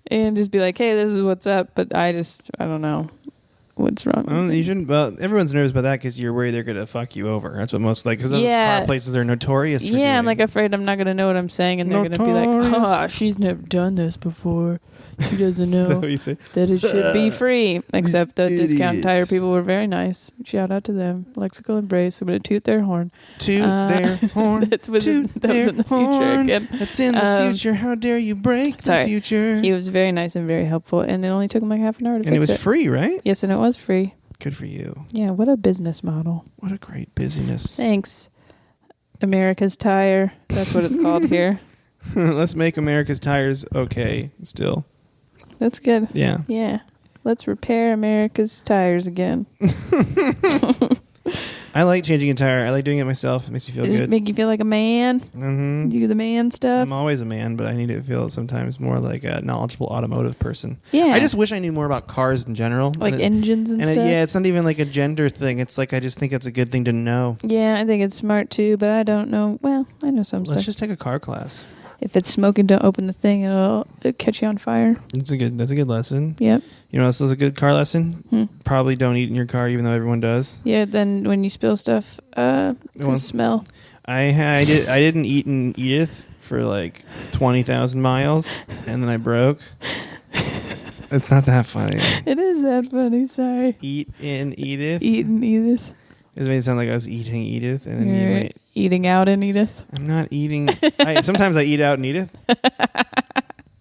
and just be like, hey, this is what's up. But I don't know. what's wrong. Well, with you it. shouldn't. Well, everyone's nervous about that because you're worried they're gonna fuck you over. That's what most because those Yeah. car places are notorious. For Yeah, I'm doing. like afraid I'm not gonna know what I'm saying, and they're gonna be like, Notorious. "Oh, she's never done this before. She doesn't Is that know what you say? that it should be free." Except the discount idiots. tire people were very nice. Shout out to them. Lexical embrace. I'm gonna toot their horn. Toot their horn. That was in Toot the their future horn. again. That's in the future. How dare you break sorry. the future? He was very nice and very helpful, and it only took him like half an hour to And fix it was free, right? Yes, and it was free. Good for you. Yeah, what a business model. What a great busyness. Thanks, America's Tire. That's what it's called here. Let's make America's tires okay still. That's good. Yeah. Yeah. Let's repair America's tires again. I like changing a tire. I like doing it myself. It makes me feel Does it good. make you feel like a man? Mm-hmm. Do the man stuff? I'm always a man, but I need to feel sometimes more like a knowledgeable automotive person. Yeah. I just wish I knew more about cars in general. like engines and stuff? Yeah, it's not even like a gender thing. It's like I just think it's a good thing to know. Yeah, I think it's smart too, but I don't know. Well, I know some Let's stuff. just take a car class. If it's smoking, don't open the thing. It'll catch you on fire. That's a good lesson. Yep. You know what else is a good car lesson? Probably don't eat in your car, even though everyone does. Yeah, then when you spill stuff, it's a smell. I didn't eat in Edith for like 20,000 miles, and then I broke. It's not that funny. It is that funny, sorry. Eat in Edith. Eating Edith. It made it sound like I was eating Edith, and then you You're went, eating out in Edith. I'm not eating. Sometimes I eat out in Edith.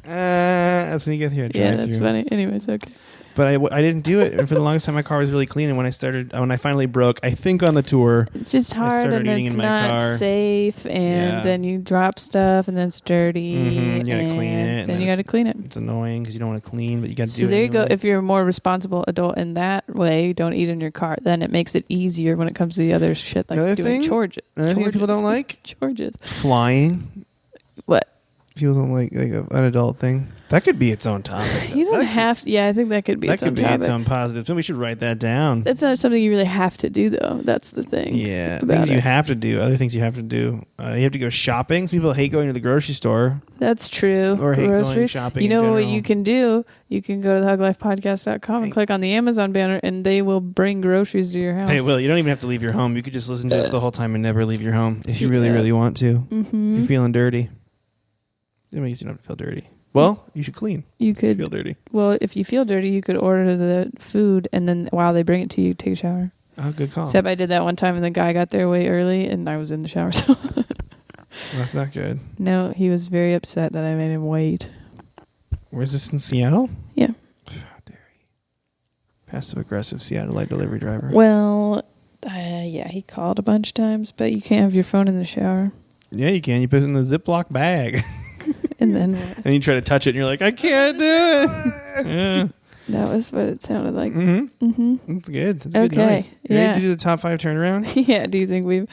That's when you get here. Yeah, that's funny. Anyways, okay. But I didn't do it, and for the longest time, my car was really clean. And when I finally broke, I think on the tour, It's just hard started and eating it's in my not car. safe, and Yeah. then you drop stuff and then it's dirty. Mhm, you gotta and clean it, and Then you then got to clean it. it's annoying because you don't want to clean, but you got to do So it. there you go. anyway. If you're a more responsible adult in that way, don't eat in your car. Then it makes it easier when it comes to the other shit like Another doing thing- chores. Another thing that people don't like Chores. flying. What? People don't like an adult thing. That could be its own topic. You don't have to. Yeah, I think that could be That its own could be topic. its own positive. So we should write that down. That's not something you really have to do, though. That's the thing. Yeah, about things you it. have to do. Other things you have to do. You have to go shopping. Some people hate going to the grocery store That's true. or hate going Groceries. shopping. You know in what general. you can do? You can go to thehuglifepodcast.com and click on the Amazon banner, and they will bring groceries to your house. Hey, Will, you don't even have to leave your home. You could just listen to us the whole time and never leave your home if you really, Yeah. really want to. Mm-hmm. You're feeling dirty. I mean, you don't have to feel dirty. Well, you should clean. You could. Feel dirty. Well, if you feel dirty, you could order the food, and then while they bring it to you, take a shower. Oh, good call. Except I did that one time, and the guy got there way early, and I was in the shower. So Well, that's not good. no, he was very upset that I made him wait. Where's this in Seattle? Yeah. How dare you. Passive aggressive Seattle delivery driver. Well, yeah, he called a bunch of times, but you can't have your phone in the shower. Yeah, you can. You put it in the Ziploc bag. And then what? And you try to touch it and you're like, I can't do it. Yeah. That was what it sounded like. Mm-hmm. Mm-hmm. That's good. That's a good Okay, noise. You yeah. ready to do the top 5 turnaround? Yeah, do you think we've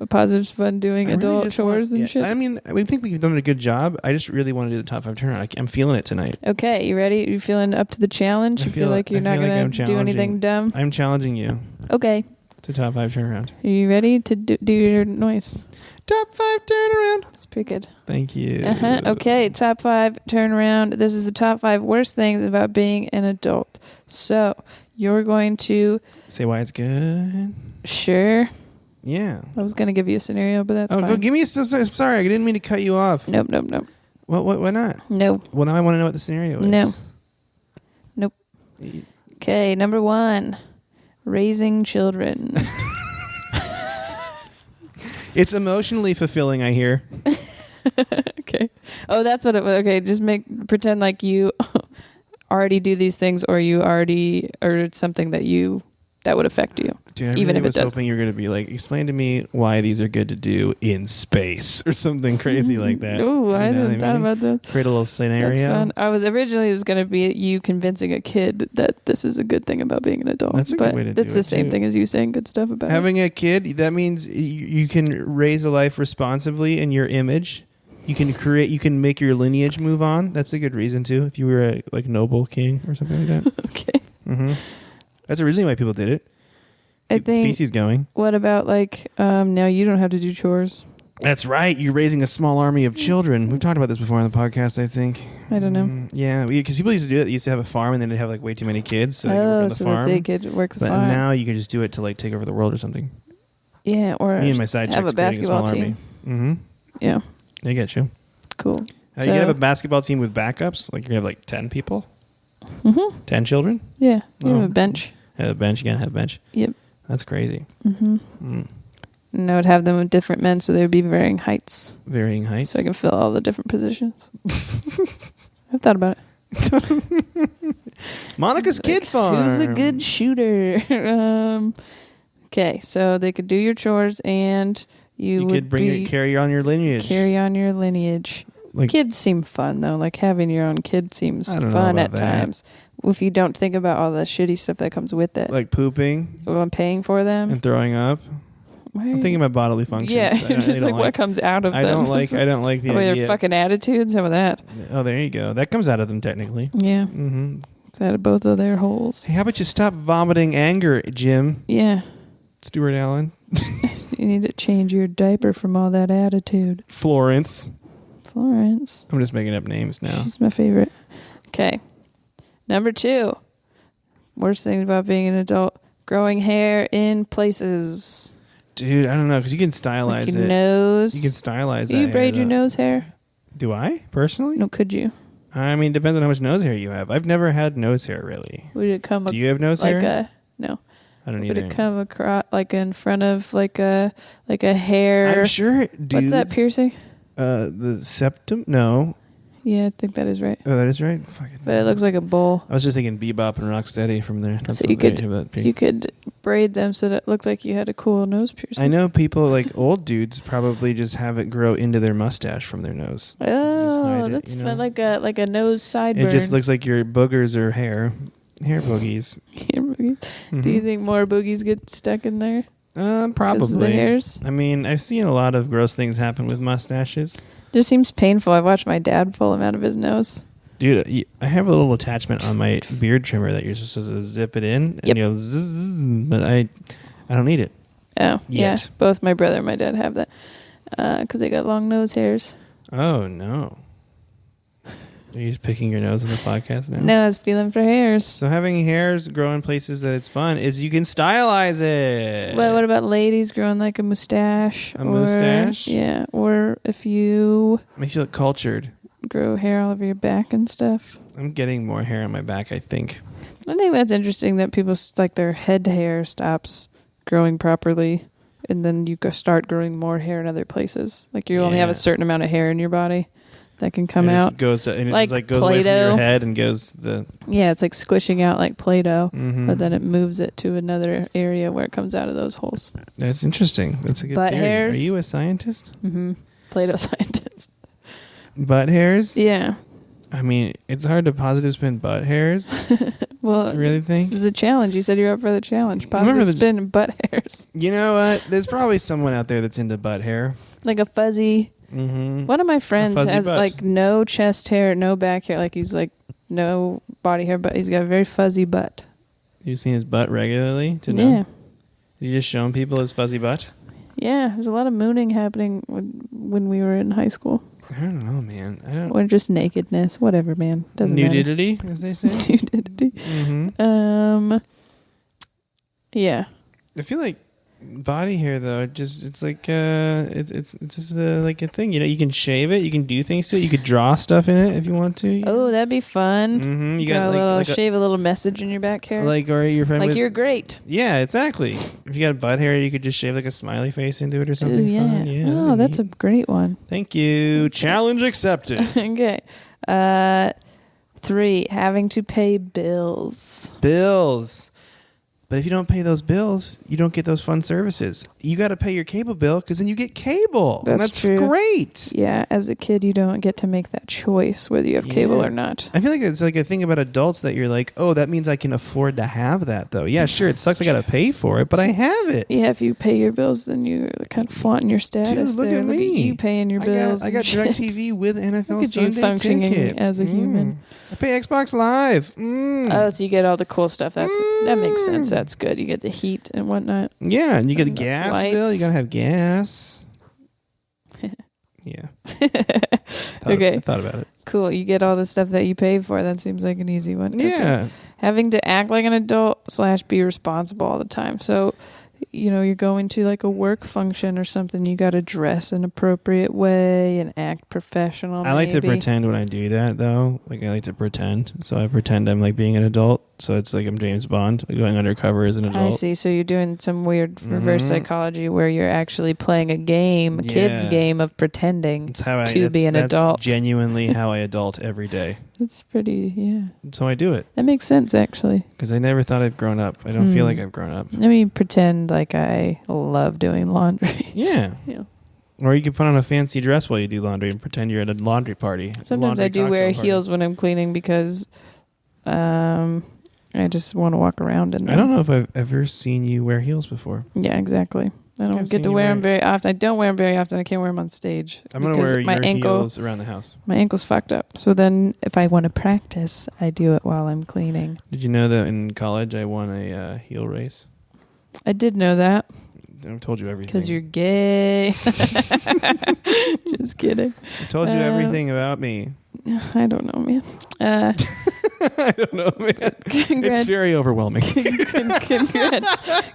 positive fun doing I really adult just chores want- and shit? I mean, we think we've done a good job. I just really want to do the top 5 turnaround. I'm feeling it tonight. Okay, you ready? You feeling up to the challenge? I You feel feel- like you're I not feel like going I'm to do anything dumb? I'm challenging you Okay. to top 5 turnaround. Are you ready to do your noise? Top 5 turnaround. That's pretty good. Thank you. Uh-huh. Okay, top 5 turnaround. This is the top 5 worst things about being an adult. So, you're going to... Say why it's good. Sure. Yeah. I was going to give you a scenario, but that's Oh, fine. go give me a... Sorry, I didn't mean to cut you off. Nope. Why not? No. Well, now I want to know what the scenario is. No. Nope. Y- Okay, number 1. Raising children. It's emotionally fulfilling, I hear. Okay. Oh, that's what it was. Okay, just pretend like you already do these things, or it's something that would affect you. Dude, I Even really if it was doesn't. hoping you were going to be like, explain to me why these are good to do in space or something crazy like that. Ooh, I You know what hadn't thought mean? about that. Create a little scenario. That's fun. I was originally it was going to be you convincing a kid that this is a good thing about being an adult. That's a good way to do It's the it, same too. thing as you saying good stuff about it. Having a kid, that means you can raise a life responsibly in your image. You can make your lineage move on. That's a good reason too. If you were a noble king or something like that. Okay. Mm-hmm. That's originally why people did it. I Keep the think. species going. What about now you don't have to do chores? That's right. You're raising a small army of children. We've talked about this before on the podcast, I think. I don't know. Yeah, because people used to do it. They used to have a farm and then they'd have like way too many kids, so they could work on the so farm. that they could work the but farm. now you can just do it to like take over the world or something. Yeah, or Me and my side have chicks a creating basketball small team. army. Yeah, I get you. cool. You can have a basketball team with backups. Like you're gonna have like 10 people, 10 children. Yeah, you have Oh. a bench. Have a bench. You gotta have a bench. Yep. That's crazy. And I would have them with different men, so they would be varying heights, Varying heights. so I can fill all the different positions. I've thought about it. Monica's Kid Farm. Who's a good shooter? Okay, so they could do your chores, and you could carry on your lineage. Carry on your lineage. Like- Kids seem fun though. Like having your own kid seems I don't know fun about at that. times. If you don't think about all the shitty stuff that comes with it, Like pooping well, I'm paying for them. and throwing up. Why are I'm you- thinking about bodily functions. Yeah, I don't- just I don't like what comes out of I them. don't like. I don't like the Oh, idea. their fucking attitudes. How about that? Oh, there you go. That comes out of them technically. Yeah, Mm-hmm. it's out of both of their holes. Hey, how about you stop vomiting anger, Jim? Yeah, Stuart Allen. you need to change your diaper from all that attitude. Florence. Florence. I'm just making up names now. She's my favorite. Okay. Number 2. Worst things about being an adult. Growing hair in places. Dude, I don't know, because you can stylize Like your it. nose. You can stylize Do that you braid hair, your though. nose hair? Do I, personally? No, could you? I mean, depends on how much nose hair you have. I've never had nose hair, really. Would it come Do you have nose like hair? no. I don't Would either. it come across like in front of like a hair? I'm sure dudes... What's that piercing? The septum? No. Yeah, I think that is right. Oh, that is right? Fucking But it looks like a bowl. I was just thinking Bebop and Rocksteady from there. That's So you what they could have that piercing. you could braid them so that it looked like you had a cool nose piercing. I know people, like old dudes, probably just have it grow into their mustache from their nose. Just hide Oh, it, that's you fun. know? Like a nose sideburn. It just looks like your boogers or hair boogies. Hair boogies. Do you think more boogies get stuck in there? 'Cause of Probably. the hairs? I mean, I've seen a lot of gross things happen with mustaches. Just seems painful. I watched my dad pull them out of his nose. Dude, I have a little attachment on my beard trimmer that you're supposed to zip it in, and Yep. you go zzz, but I don't need it. Oh, yeah. Yet. Both my brother and my dad have that because they got long nose hairs. Oh no! Are you just picking your nose on the podcast now? No, I was feeling for hairs. So having hairs grow in places that it's fun is you can stylize it. Well, what about ladies growing like a mustache? A mustache? Yeah, or if you Makes you look cultured. grow hair all over your back and stuff. I'm getting more hair on my back, I think. I think that's interesting that people like their head hair stops growing properly, and then you start growing more hair in other places. Like you only have Yeah. a certain amount of hair in your body that can come And out. It goes, and it Like just like goes away from Play-Doh. your head and goes the. Yeah, it's like squishing out like Play-Doh, Mhm. but then it moves it to another area where it comes out of those holes. That's interesting. That's a good Butt theory. hairs. Are you a scientist? Mm-hmm. Play-Doh scientist. Butt hairs? Yeah. I mean, it's hard to positive spin butt hairs. Well, I really think. this is a challenge. You said you're up for the challenge. I remember Positive spin butt hairs. You know what? There's probably someone out there that's into butt hair. Like a fuzzy. Mm-hmm. One of my friends fuzzy has butt. like no chest hair, no back hair. Like he's like no body hair, but he's got a very fuzzy butt. You've seen his butt regularly to Yeah. know? You just showing people his fuzzy butt? Yeah. There's a lot of mooning happening when we were in high school. I don't know, man. I don't. Or just nakedness. Whatever, man. Doesn't Nudity, as they say. matter. Nudity. Mm-hmm. Yeah. I feel like body hair though, it's like it's just like a thing. You know, you can shave it, you can do things to it, you could draw stuff in it if you want to. Oh, that'd be fun. Mm-hmm. You Got got a little like shave a little message in your back hair. like or your friend Like with, you're great. Yeah, exactly. If you got butt hair, you could just shave like a smiley face into it or Ooh, something yeah. fun. Yeah. Oh, that'd be that's a neat. great one. Thank you. Challenge accepted. Okay. 3, having to pay bills. Bills. But if you don't pay those bills, you don't get those fun services. You got to pay your cable bill because then you get cable. And That's that's true. great. Yeah, as a kid, you don't get to make that choice whether you have cable Yeah. or not. I feel like it's like a thing about adults that you're like, oh, that means I can afford to have that, though. Yeah, sure, it sucks I got to pay for it, but I have it. Yeah, if you pay your bills, then you're kind of flaunting your status. Dude, look there. at me. you paying your bills. I got and shit. DirecTV with NFL Look at you Sunday functioning ticket. as a human. I pay Xbox Live. Oh, so you get all the cool stuff. That makes sense. That's good. You get the heat and whatnot. Yeah, and you get the And gas lights. bill. You got to have gas. Yeah. Okay. I thought about it. Cool. You get all the stuff that you pay for. That seems like an easy one. Okay. Yeah. Having to act like an adult / be responsible all the time. So, you're going to like a work function or something. You got to dress an appropriate way and act professional. I like to maybe. pretend when I do that, though. Like, I like to pretend. So I pretend I'm like being an adult. So it's like I'm James Bond, going undercover as an adult. I see. So you're doing some weird reverse psychology where you're actually playing a game, a kid's game of pretending to be an adult. That's genuinely how I adult every day. That's pretty, yeah. So I do it. That makes sense, actually. Because I never thought I've grown up. I don't feel like I've grown up. Let me pretend like I love doing laundry. Yeah. Or you can put on a fancy dress while you do laundry and pretend you're at a laundry party. Sometimes I do wear heels when I'm cleaning because I just want to walk around in them. I don't know if I've ever seen you wear heels before. Yeah, exactly. I don't get to wear them very often. I don't wear them very often. I can't wear them on stage. I'm going to wear your heels around the house. My ankle's fucked up. So then if I want to practice, I do it while I'm cleaning. Did you know that in college I won a heel race? I did know that. I told you everything. Because you're gay. Just kidding. I told you everything about me. I don't know, man. I don't know, man. It's very overwhelming.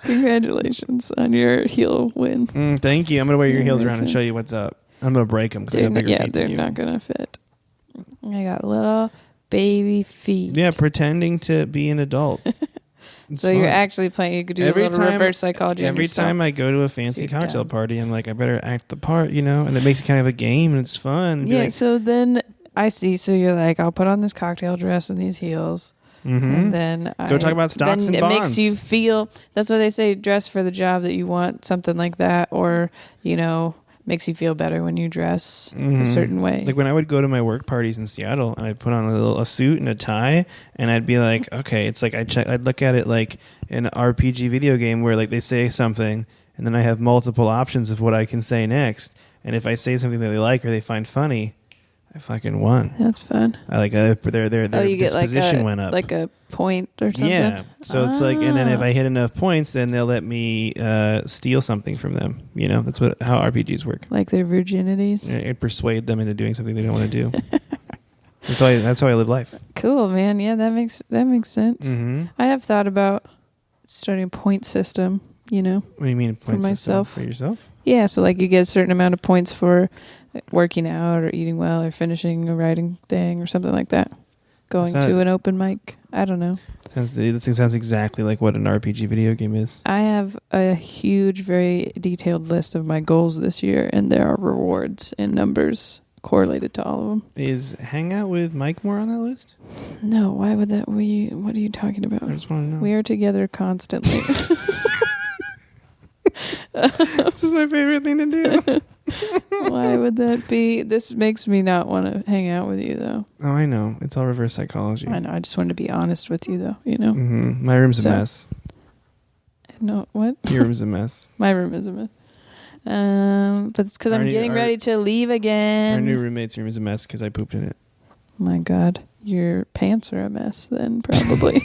Congratulations on your heel win. Thank you. I'm going to wear your heels around and show you what's up. I'm going to break them because I have bigger feet than you. They're not going to fit. I got little baby feet. Yeah, pretending to be an adult. So fun. You're actually playing. You could do a little reverse psychology. Every time I go to a fancy cocktail party, I'm like, I better act the part, and it makes it kind of a game and it's fun. Yeah. Like, so then I see. So you're like, I'll put on this cocktail dress and these heels, and then go talk about stocks and bonds. It makes you feel. That's why they say dress for the job that you want, something like that, or makes you feel better when you dress a certain way. Like when I would go to my work parties in Seattle and I'd put on a suit and a tie and I'd be like, okay, it's like I'd look at it like an RPG video game where like they say something and then I have multiple options of what I can say next. And if I say something that they like or they find funny, I fucking won. That's fun. I like their you disposition get went up. Like a point or something? Yeah. So it's like, and then if I hit enough points, then they'll let me steal something from them. That's how RPGs work. Like their virginities? And persuade them into doing something they don't want to do. That's how I live life. Cool, man. Yeah, that makes sense. Mm-hmm. I have thought about starting a point system, What do you mean point for system? myself? For yourself? Yeah, so like you get a certain amount of points for working out or eating well or finishing a writing thing or something like that. Going to an open mic. I don't know. This thing sounds exactly like what an RPG video game is. I have a huge, very detailed list of my goals this year, and there are rewards and numbers correlated to all of them. Is hang out with Mike more on that list? No, why would that? What are you talking about? I just want to know. We are together constantly. This is my favorite thing to do. Why would that be? This makes me not want to hang out with you, though. Oh, I know. It's all reverse psychology. I know. I just wanted to be honest with you, though. Mm-hmm. My room's a mess. No, what? Your room's a mess. My room is a mess. But it's because I'm getting ready to leave again. Our new roommate's room is a mess because I pooped in it. My God, your pants are a mess. Then probably.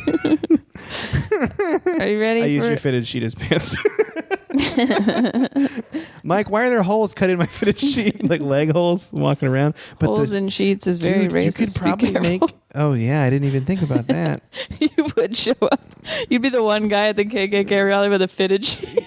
Are you ready? I use your fitted sheet as pants. Mike, why are there holes cut in my fitted sheet? Like leg holes walking around? But holes in sheets is very racist. You could probably make... Oh, yeah. I didn't even think about that. You would show up. You'd be the one guy at the KKK rally with a fitted sheet.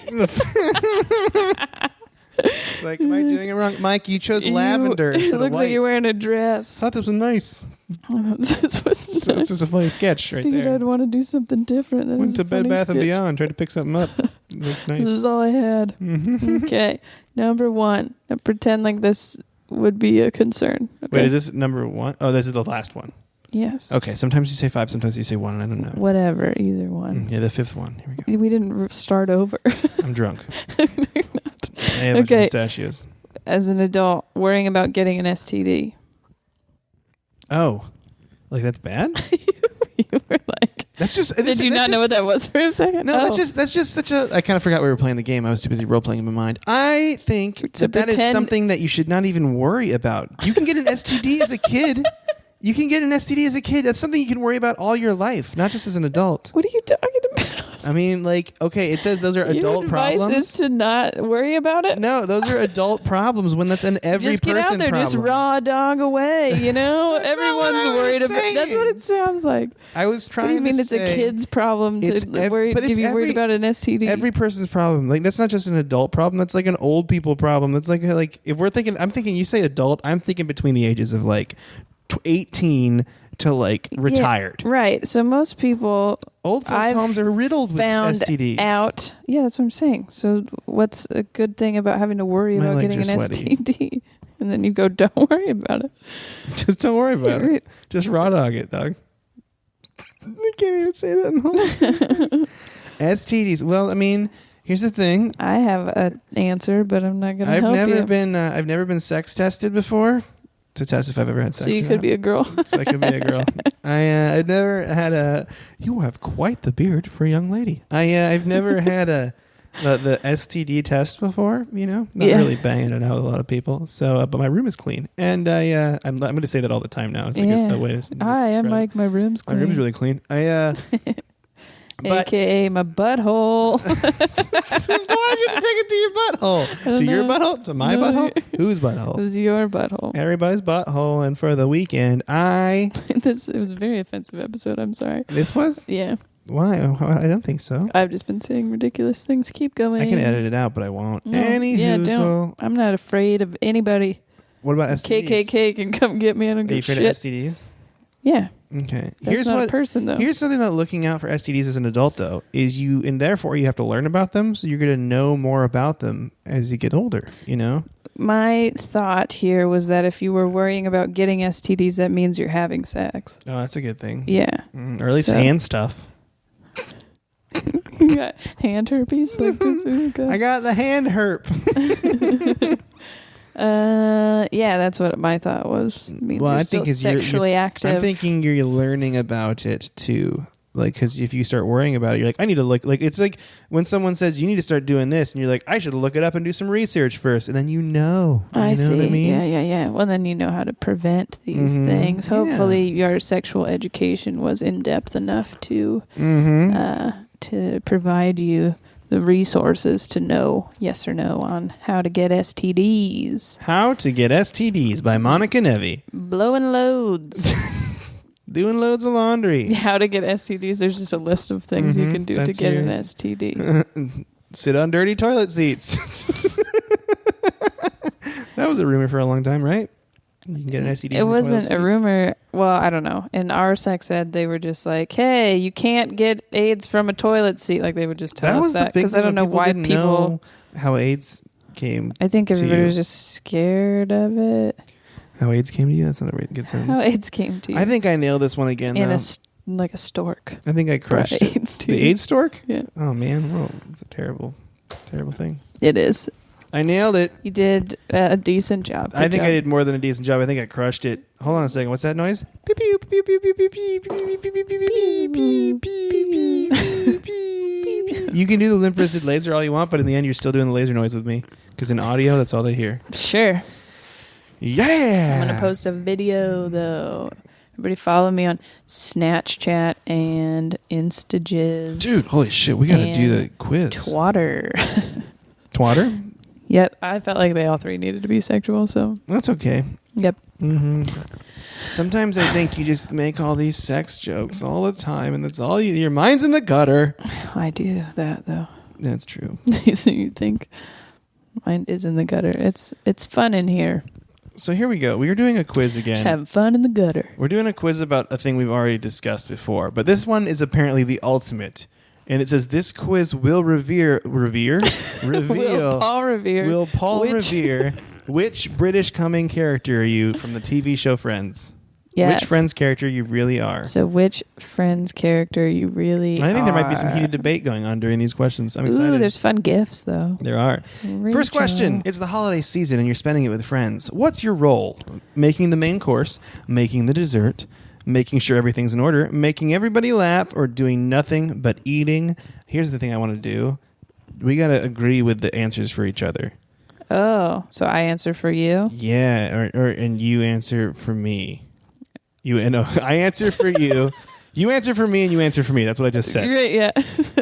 Like, am I doing it wrong? Mike, you chose lavender instead It looks of white. like you're wearing a dress. I thought this was nice. This was nice. This is a funny sketch right Figured there. I'd want to do something different. Went to Bed Bath & Beyond, tried to pick something up. It looks nice. This is all I had. Okay. Number 1. Now pretend like this would be a concern. Okay? Wait, is this number 1? Oh, this is the last one. Yes. Okay, sometimes you say 5, sometimes you say 1, and I don't know. Whatever, either one. Yeah, the 5th one. Here we go. We didn't start over. I'm drunk. I have a bunch of pistachios. As an adult, worrying about getting an STD. Oh, like that's bad? You were like... That's just... Did you not know what that was for a second? No, that's just such a... I kind of forgot we were playing the game. I was too busy role-playing in my mind. I think that is something that you should not even worry about. You can get an STD as a kid. You can get an STD as a kid. That's something you can worry about all your life, not just as an adult. What are you talking about? I mean, like, okay, it says those are adult Your advice problems. is to not worry about it. No, those are adult problems when that's an every Just get person out there, problem. just raw dog away. You know, That's not what everyone's I was worried about. saying. That's what it sounds like. I was What trying do you mean to it's say a kid's problem it's to but worry? it's Give you worried about an STD? every person's problem. Like that's not just an adult problem. That's like an old people problem. That's like if we're thinking, I'm thinking you say adult. I'm thinking between the ages of like 18 to like retired. Yeah, right. So most people Old folks' I've homes are riddled with found STDs. out. Yeah, that's what I'm saying. So what's a good thing about having to worry My about legs getting an are sweaty. STD? And then you go, don't worry about it. Just don't worry about Right. it. Just raw dog it, dog. I can't even say that. In the STDs. Well, I mean, here's the thing. I have an answer, but I'm not going to help you. I've never been sex tested before to test if I've ever had sex. So you or could not. be a girl. So I could be a girl. I'd never had a. You have quite the beard for a young lady. I've never had the STD test before. You know, not Yeah. really banging it out with a lot of people. So, but my room is clean, and I'm going to say that all the time now. It's like Yeah. a way to. Hi, I'm describe it. Mike. My room's My clean. room's really clean. But AKA my butthole. why did you take it to your butthole? don't To your know. butthole? To my No. butthole? Whose It butthole? was your butthole. Everybody's butthole. And for the weekend, It was a very offensive episode. I'm sorry. This was? Yeah. Why? I don't think so. I've just been saying ridiculous things. Keep going. I can edit it out, but I won't. No. Any Yeah, whoozle. don't. I'm not afraid of anybody. What about STDs? KKK can come get me. I don't Are you give afraid of shit. STDs? Yeah. Okay. That's not a person, though. Here's something about looking out for STDs as an adult, though, is and therefore you have to learn about them, so you're going to know more about them as you get older, you know? My thought here was that if you were worrying about getting STDs, that means you're having sex. Oh, that's a good thing. Yeah. Or at least So- hand stuff. You got hand herpes? Like this? Oh, God. I got the hand herp. Yeah, that's what my thought was. It means Well, you're I still think sexually active. I'm thinking you're learning about it, too. Like, because if you start worrying about it, you're like, I need to look. Like, it's like when someone says you need to start doing this, and you're like, I should look it up and do some research first, and then you know. I You know see. what I mean? Yeah. Well, then you know how to prevent these Mhm. things. Yeah. Hopefully, your sexual education was in depth enough to to provide you the resources to know yes or no on how to get STDs. How to Get STDs by Monica Nevi. Blowing loads. Doing loads of laundry. How to get STDs. There's just a list of things you Mhm. can do to That's get your- an STD. Sit on dirty toilet seats. That was a rumor for a long time, right? You can get an STD. It wasn't a rumor. Well, I don't know. In our sex ed, they were just like, "Hey, you can't get AIDS from a toilet seat." Like they would just tell That us was the that big because I thing don't know when why didn't people. know how AIDS came. I think everybody you. was just scared of it. How AIDS came to you? That's not a very good sentence. How AIDS came to you. I think I nailed this one again. in Though. like a stork. I think I crushed Brought it. AIDS to The you. AIDS stork? Yeah, Oh man, well, it's a terrible, terrible thing. it is. I nailed it. You did a decent job. I Good think job. I did more than a decent job. I think I crushed it. Hold on a second. What's that noise? Pew, pew, pew, pew, pew, pew, pew, pew, pew, pew, pew, pew, pew, pew, pew, pew. You can do the limp wristed laser all you want, but in the end, you're still doing the laser noise with me because in audio, that's all they hear. Sure. Yeah. I'm gonna post a video though. Everybody follow me on Snapchat and Instagiz. Dude, holy shit, we gotta do the And quiz. Twatter. Twatter? Yep, I felt like they all three needed to be sexual, so That's okay. yep. hmm Sometimes I think you just make all these sex jokes all the time, and that's all your mind's in the gutter. I do that though. That's true. So you think mine is in the gutter. It's fun in here. So here we go. We are doing a quiz Just again. have fun in the gutter. We're doing a quiz about a thing we've already discussed before, but this one is apparently the ultimate. And it says this quiz will reveal Will Paul Revere. Revere which British coming character are you from the TV show Friends? Yes. Which Friends character you really are? So which Friends character you really I think there might be some are. heated debate going on during these questions. I'm Ooh, excited. there's fun gifts though. There are. First question. It's the holiday season and you're spending it with friends. What's your role? Making the main course, making the dessert, making sure everything's in order, making everybody laugh, or doing nothing but eating? Here's the thing I want to do. We got to agree with the answers for each other. Oh, so I answer for you? Yeah, or and you answer for me. I answer for you. You answer for me and you answer for me. That's what I just said. Right, yeah.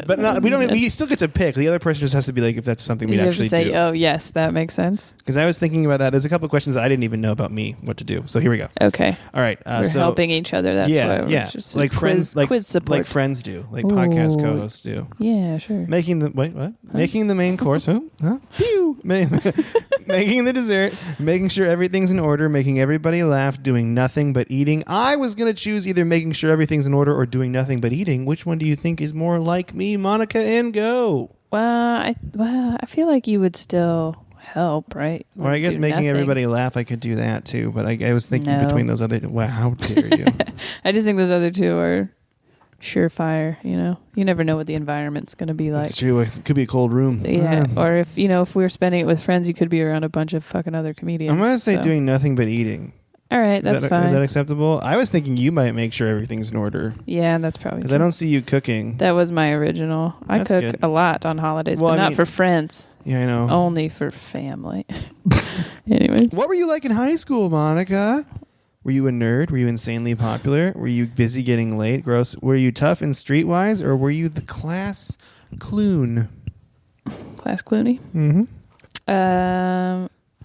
But no, we don't. We still get to pick. The other person just has to be like, if that's something we You have actually to say, do. oh, yes, that makes sense. Because I was thinking about that. There's a couple of questions that I didn't even know about me what to do. So here we go. Okay. All right. We're so helping each other. That's why we're yeah, just like friends, quiz support. like friends do, like podcast Ooh. co-hosts do. Yeah, sure. Making the what? Making the main course. Huh? Pew. Making the dessert. Making sure everything's in order. Making everybody laugh. Doing nothing but eating. I was gonna choose either making sure everything's in order or doing nothing but eating. Which one do you think is more like me, Monica? And go. I feel like you would still help, right? Or I guess Do making nothing. everybody laugh, I could do that too. But I was thinking No. between those other. Wow, how dare you? I just think those other two are surefire. You never know what the environment's going to be like. It's true. It could be a cold room. Yeah, or if we were spending it with friends, you could be around a bunch of fucking other comedians. I'm gonna say so. doing nothing but eating. All right, that's fine. Is that acceptable? I was thinking you might make sure everything's in order. Yeah, that's probably Because true. I don't see you cooking. That was my original. I That's cook good. a lot on holidays, Well, but I not mean- for friends. Yeah, I know. Only for family. Anyways. What were you like in high school, Monica? Were you a nerd? Were you insanely popular? Were you busy getting late? Gross. Were you tough and streetwise, or were you the class clown? Class Clooney? Mm-hmm.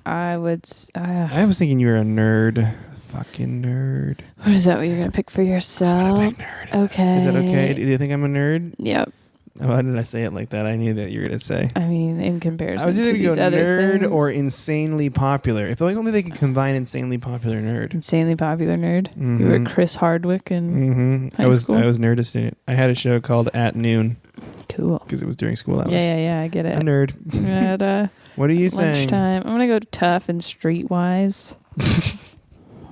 I would... I was thinking you were a nerd. Fucking nerd. what is that what you're going to pick for yourself? Big nerd. Okay. Is that okay? Do you think I'm a nerd? Yep. Why did I say it like that? I knew that you were going to say. I mean, in comparison I was to either these going to go other nerd things. or insanely popular. If only they could combine insanely popular nerd. Insanely popular nerd. You were Mhm. Chris Hardwick and Mm-hmm. High school? I was nerdist in it. I had a show called At Noon cool. because it was during school hours. Yeah, I get A it. nerd. At What are you saying? lunchtime. I'm going to go tough and streetwise.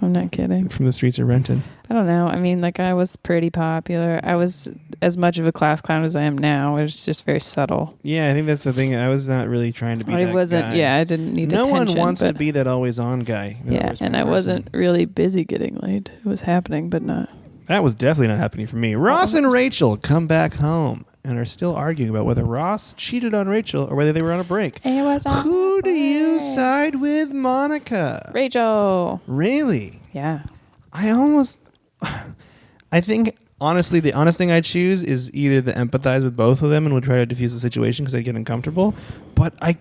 I'm not kidding. From the streets of Renton. I don't know. I mean, like, I was pretty popular. I was as much of a class clown as I am now. It was just very subtle. Yeah, I think that's the thing. I was not really trying to be that I wasn't, guy. yeah, I didn't need No attention. one wants to but- be that always on guy. that Yeah, always and on I person. wasn't really busy getting laid. It was happening, but not. That was definitely not happening for me. Ross and Rachel come back home and are still arguing about whether Ross cheated on Rachel or whether they were on a break. It was on Who do you break. side with, Monica? Rachel. Really? Yeah. I think, honestly, the honest thing I'd choose is either to empathize with both of them and would try to diffuse the situation because I'd get uncomfortable. But I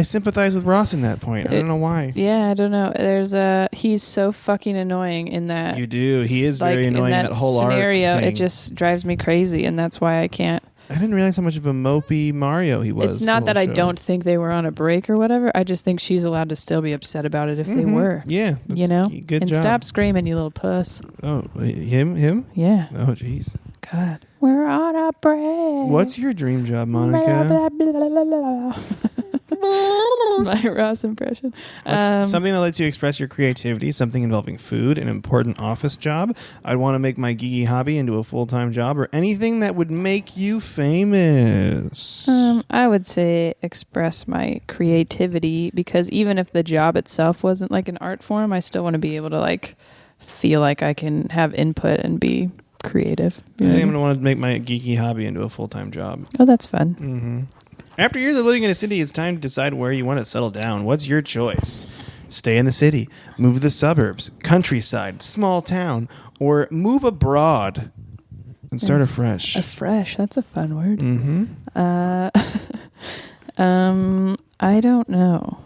sympathize with Ross in that point. I don't know why. Yeah, I don't know. He's so fucking annoying in that. You do. He is like, very annoying in that whole scenario. arc thing. It just drives me crazy, and that's why I can't. I didn't realize how much of a mopey Mario he was. It's not the that I whole show. don't think they were on a break or whatever. I just think she's allowed to still be upset about it if they were. Yeah. You know? Good and job. stop screaming, you little puss. Oh, him? Yeah. Oh, jeez. God. We're on a break. What's your dream job, Blah, Monica? blah, blah, blah, blah. That's my Ross impression. Something that lets you express your creativity, something involving food, an important office job. I'd want to make my geeky hobby into a full-time job, or anything that would make you famous. I would say express my creativity, because even if the job itself wasn't like an art form, I still want to be able to like feel like I can have input and be creative. I think I'm going to want to make my geeky hobby into a full-time job. Oh, that's fun. Mm-hmm. After years of living in a city, it's time to decide where you want to settle down. What's your choice? Stay in the city, move to the suburbs, countryside, small town, or move abroad and start afresh. Afresh. That's a fun word. Mm-hmm. I don't know.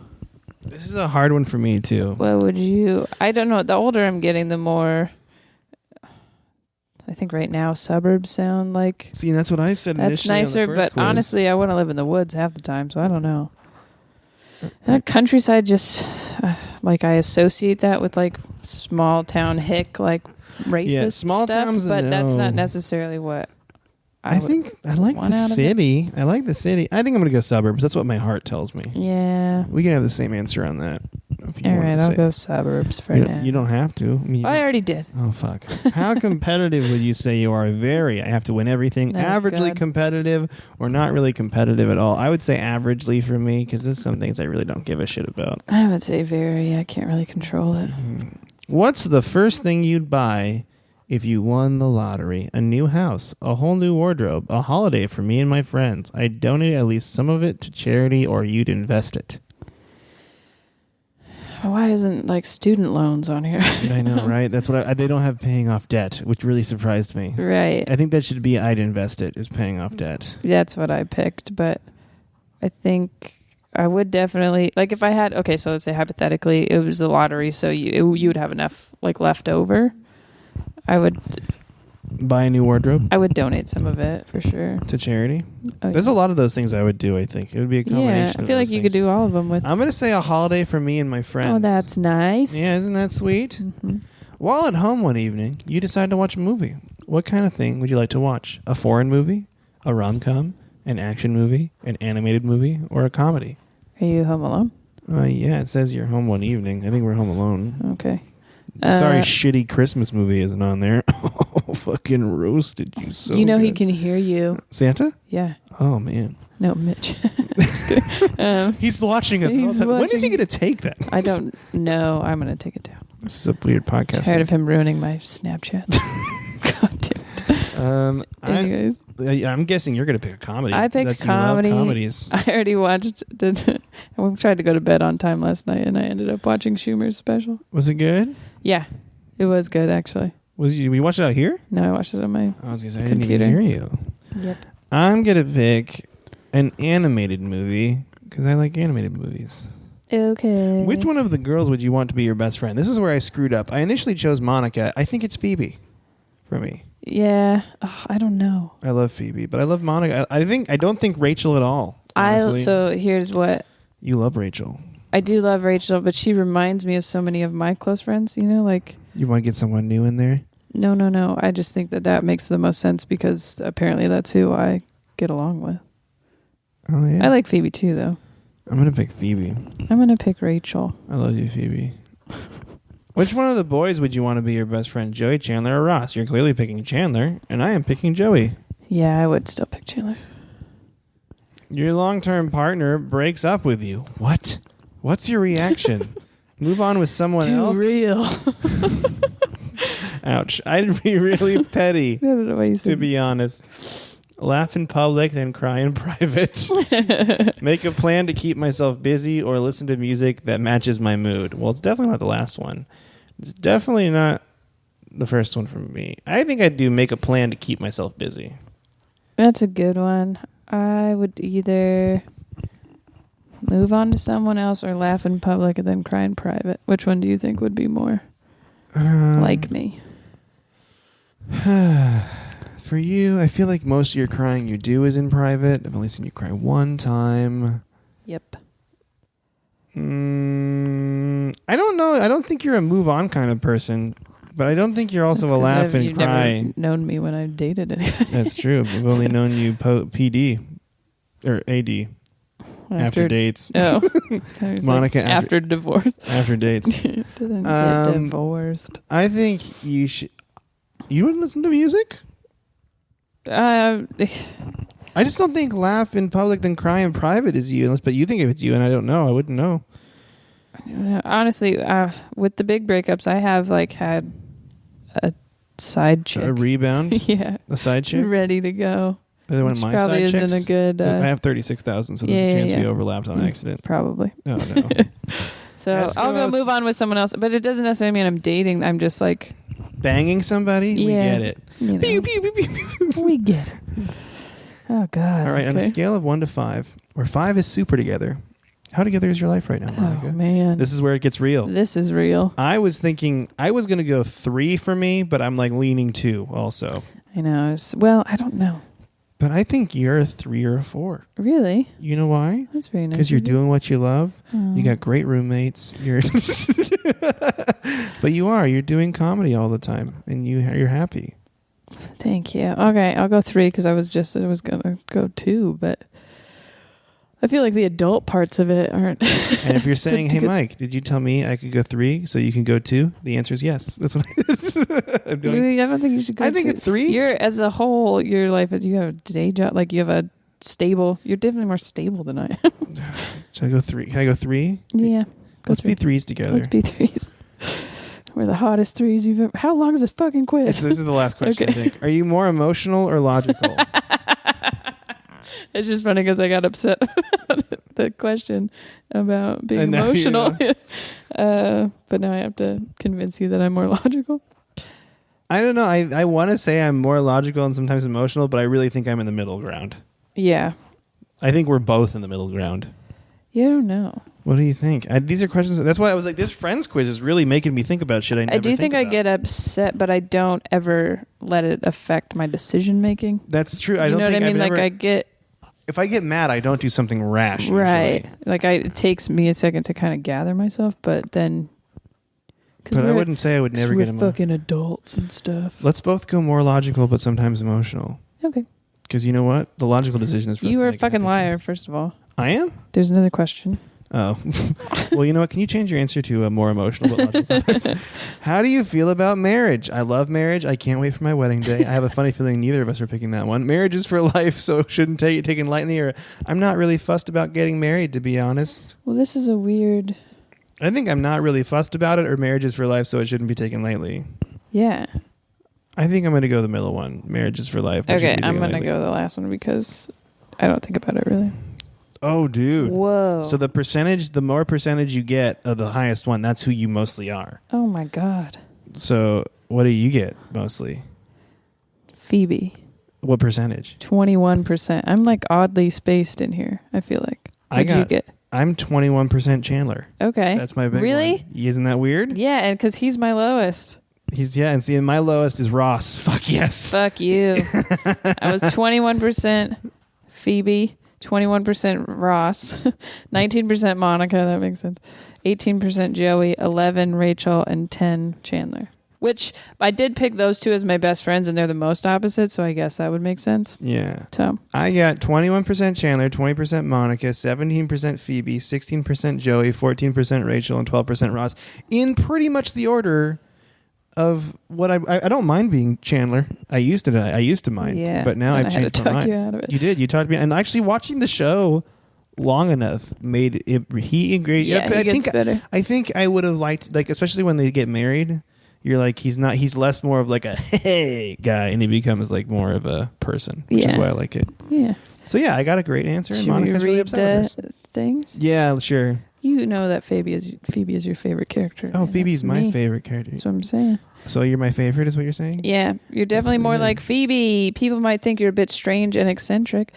This is a hard one for me, too. What would you... I don't know. The older I'm getting, the more... I think right now suburbs sound like... See, that's what I said That's initially nicer, on the but first quiz. honestly, I want to live in the woods half the time, so I don't know. Countryside just... like, I associate that with, like, small town hick, like, racist small stuff, towns, but that's no. not necessarily what... I think I like want the out of it. city. I like the city. I think I'm going to go suburbs. That's what my heart tells me. Yeah. We can have the same answer on that. If you All want right, to I'll say go it. suburbs for You now. don't, you don't have to. I mean, I already did. oh, fuck. How competitive would you say you are? Very. I have to win everything. Oh, Averagely God. competitive or not really competitive at all? I would say averagely for me because there's some things I really don't give a shit about. I would say very. I can't really control it. What's the first thing you'd buy if you won the lottery? A new house, a whole new wardrobe, a holiday for me and my friends. I'd donate at least some of it to charity or you'd invest it. Why isn't like student loans on here? I know, right? That's what they don't have paying off debt, which really surprised me. Right. I think that should be I'd invest it is paying off debt. That's what I picked, but I think I would definitely like if I had. Okay, so let's say hypothetically it was the lottery, so you would have enough like left over. I would Buy a new wardrobe I would donate some of it for sure. to charity. Oh, There's a lot of those things I would do. I think it would be a combination. yeah, I of feel like those you could things. do all of them with. I'm gonna say a holiday for me and my friends. Oh, that's nice. Yeah, isn't that sweet? hmm While at home one evening, you decide to watch a movie. What kind of thing would you like to watch? A foreign movie, a rom-com, an action movie, an animated movie, or a comedy? Are you home alone? Yeah, it says you're home one evening. I think we're home alone. Okay. Sorry, shitty Christmas movie isn't on there. Oh, fucking roasted you so You know he good. can hear you. Santa? Yeah. Oh, man. No, Mitch. Just kidding. He's watching us. He's When is he watching- going to take that? I don't know. I'm going to take it down. This is a weird podcast. Tired of him ruining my Snapchat. God damn it. Anyways, I'm guessing you're going to pick a comedy. I picked That's- you love comedy. comedies. I already watched. I tried to go to bed on time last night, and I ended up watching Schumer's special. Was it good? Yeah, it was good actually. We watched it out here? No, I watched it on my. I was going to say, I Computer. didn't even hear you. Yep. I'm going to pick an animated movie because I like animated movies. Okay. Which one of the girls would you want to be your best friend? This is where I screwed up. I initially chose Monica. I think it's Phoebe for me. Yeah. Oh, I don't know. I love Phoebe, but I love Monica. I don't think Rachel at all. Honestly. So here's what You love Rachel. I do love Rachel, but she reminds me of so many of my close friends. You know, like You want to get someone new in there? no. I just think that makes the most sense because apparently that's who I get along with. Oh, yeah. I like Phoebe too, though. I'm going to pick Phoebe. I'm gonna pick Rachel. I love you, Phoebe. Which one of the boys would you want to be your best friend, Joey, Chandler, or Ross? You're clearly picking Chandler, and I am picking Joey. Yeah, I would still pick Chandler. Your long-term partner breaks up with you. What? What's your reaction? Move on with someone Too else? real. Ouch. I'd be really petty, I don't know why you to said. be honest. Laugh in public, then cry in private. Make a plan to keep myself busy or listen to music that matches my mood. Well, it's definitely not the last one. It's definitely not the first one for me. I think I'd do make a plan to keep myself busy. That's a good one. I would either move on to someone else or laugh in public and then cry in private. Which one do you think would be more like me? For you, I feel like most of your crying you do is in private. I've only seen you cry one time. Yep. I don't know. I don't think you're a move on kind of person, but I don't think you're also That's a 'cause laugh and you've cry. never known me when I dated anybody. That's true. We've only known you PD or AD after dates. Oh. I was Monica, like, after- after divorce. After dates. Didn't get Um, divorced. I think you should. You wouldn't listen to music? Uh, I just don't think laugh in public then cry in private is you. But you think if it's you, and I don't know. I wouldn't know. honestly, with the big breakups, I have like had a side chick. A rebound? Yeah. A side chick? Ready to go. One Which of my probably side isn't chicks? a good. I have 36,000, so there's yeah, a chance we yeah. overlapped on accident. Probably. Oh, no. So Yes, I'll go gross. move on with someone else, but it doesn't necessarily mean I'm dating. I'm just like, Banging somebody? We Yeah. get it. you know, Pew, pew, pew, pew, pew. we get it. Oh God. All right, on a okay. scale of 1 to 5, where 5 is super together, how together is your life right now, Monica? Oh man, This is where it gets real. this is real. I was thinking I was going to go 3 for me, but I'm like leaning 2 also. I know. Well, I don't know. But I think you're a 3 or a 4. Really? You know why? That's very nice. Because you're of you. doing what you love. Oh. You got great roommates. You're but you're doing comedy all the time, and you're happy. Thank you. Okay, I'll go 3 because I was gonna go 2, but I feel like the adult parts of it aren't. And if you're It's saying, good to "Hey, get- Mike, did you tell me I could go 3, so you can go 2?" The answer is yes. That's what I'm doing. I don't think you should go. I think 2. at 3. You're as a whole, your life is you have a day job, like you have a stable. You're definitely more stable than I am. Should I go 3? Can I go 3? Yeah, Let's be 3s together. Let's be 3s. We're the hottest 3s you've ever. How long is this fucking quiz? This is the last question. Okay. I think. Are you more emotional or logical? It's just funny because I got upset. the question about being And now you emotional. But now I have to convince you that I'm more logical. I don't know. I want to say I'm more logical and sometimes emotional, but I really think I'm in the middle ground. Yeah. I think we're both in the middle ground. You don't know. What do you think? These are questions. That's why I was like, this friends quiz is really making me think about shit I never I do think I about. get upset, but I don't ever let it affect my decision making. That's true. I You don't know what I think mean? I've Like never, I get if I get mad, I don't do something rash. right. Usually. Like it takes me a second to kind of gather myself, but then. But I wouldn't say I would never get emotional. emotional. Fucking adults and stuff. Let's both go more logical, but sometimes emotional. Okay. Because you know what? The logical decision is for us You to are a make fucking happy liar, choice. first of all. I am? There's another question. Oh. Well, you know what? Can you change your answer to more emotional but logical sometimes? How do you feel about marriage? I love marriage. I can't wait for my wedding day. I have a funny feeling neither of us are picking that one. Marriage is for life, so shouldn't take it taken lightly. Or I'm not really fussed about getting married, to be honest. Well, this is a weird... I think I'm not really fussed about it, or marriage is for life, so it shouldn't be taken lightly. Yeah. I think I'm going to go the middle one. Marriage is for life. but Okay, shouldn't be I'm taken going to lightly. go the last one because I don't think about it really. Oh, dude. Whoa. So the more percentage you get of the highest one, that's who you mostly are. Oh my God. So what do you get mostly? Phoebe. What percentage? 21%. I'm like oddly spaced in here, I feel like. What'd you get? I'm 21% Chandler. Okay. That's my big Really? one. Isn't that weird? Yeah, and because he's my lowest. And see, my lowest is Ross. Fuck yes. Fuck you. I was 21% Phoebe, 21% Ross, 19% Monica, that makes sense, 18% Joey, 11 Rachel, and 10 Chandler. Which I did pick those two as my best friends, and they're the most opposite, so I guess that would make sense. Yeah. So I got 21% Chandler, 20% Monica, 17% Phoebe, 16% Joey, 14% Rachel, and 12% Ross, in pretty much the order of what I don't mind being Chandler. I used to mind. yeah, But now and I've I had changed to my talk mind. you out of it. You did. You talked to me, and actually watching the show long enough made it. He agreed. Yeah, he gets better. I think I would have liked, like, especially when they get married. You're like, he's less more of like a hey guy, and he becomes like more of a person, which is Yeah. why I like it. Yeah. So yeah, I got a great answer. Should Monica's we really read upset with the us. things? Yeah, sure. You know that Phoebe is your favorite character. Oh, and Phoebe's that's my me. favorite character. That's what I'm saying. So you're my favorite, is what you're saying? Yeah, you're definitely what more it is. like Phoebe. People might think you're a bit strange and eccentric,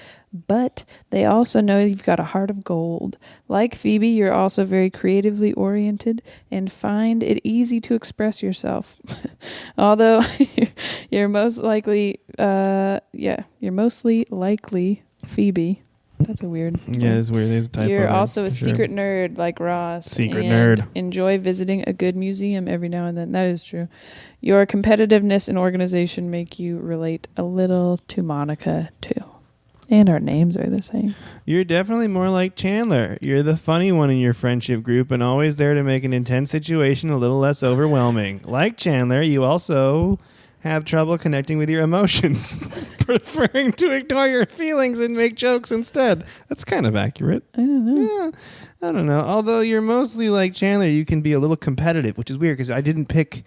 but they also know you've got a heart of gold. Like Phoebe, you're also very creatively oriented and find it easy to express yourself. Although you're most likely, you're mostly likely Phoebe. That's a weird. Yeah, it's weird. There's a typo You're there, also a for sure. secret nerd like Ross. Secret and nerd. Enjoy visiting a good museum every now and then. That is true. Your competitiveness and organization make you relate a little to Monica too. And our names are the same. You're definitely more like Chandler. You're the funny one in your friendship group and always there to make an intense situation a little less overwhelming. Like Chandler, you also have trouble connecting with your emotions, preferring to ignore your feelings and make jokes instead. That's kind of accurate. I don't know. Yeah, I don't know. Although you're mostly like Chandler, you can be a little competitive, which is weird because I didn't pick.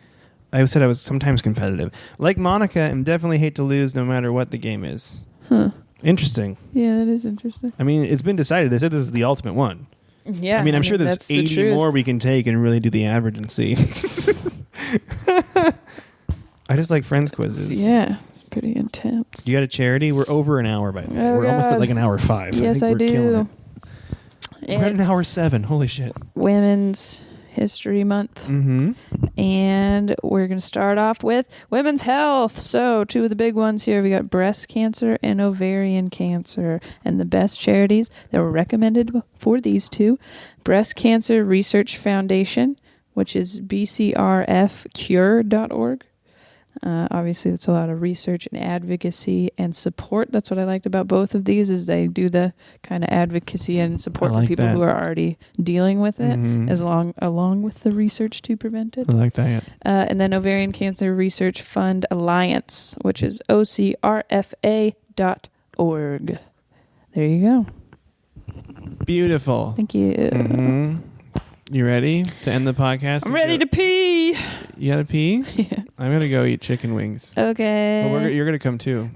I said I was sometimes competitive. Like Monica, and definitely hate to lose no matter what the game is. Huh. Interesting. Yeah, that is interesting. I mean, it's been decided. They said this is the ultimate one. Yeah. I mean, I'm sure there's that's the 80 truth. more we can take and really do the average and see. I just like friends quizzes. Yeah, it's pretty intense. You got a charity? We're over an hour, by the way. Oh, We're almost at God. like an hour 5. Yes, I I think we're killing do. it. We're at an It's hour 7. Holy shit. Women's History Month. Mm-hmm. And we're going to start off with women's health. So, two of the big ones here. We got breast cancer and ovarian cancer. And the best charities that were recommended for these two: Breast Cancer Research Foundation, which is bcrfcure.org. Obviously, that's a lot of research and advocacy and support. That's what I liked about both of these, is they do the kind of advocacy and support I for like people that. who are already dealing with it, Mhm. along with the research to prevent it. I like that. And then Ovarian Cancer Research Fund Alliance, which is ocrfa.org. There you go. Beautiful. Thank you. Mhm. You ready to end the podcast? I'm ready to pee. You gotta pee? Yeah. I'm gonna go eat chicken wings. Okay. Well, you're gonna come too.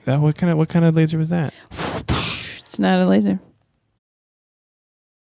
What kind of laser was that? It's It's not a laser.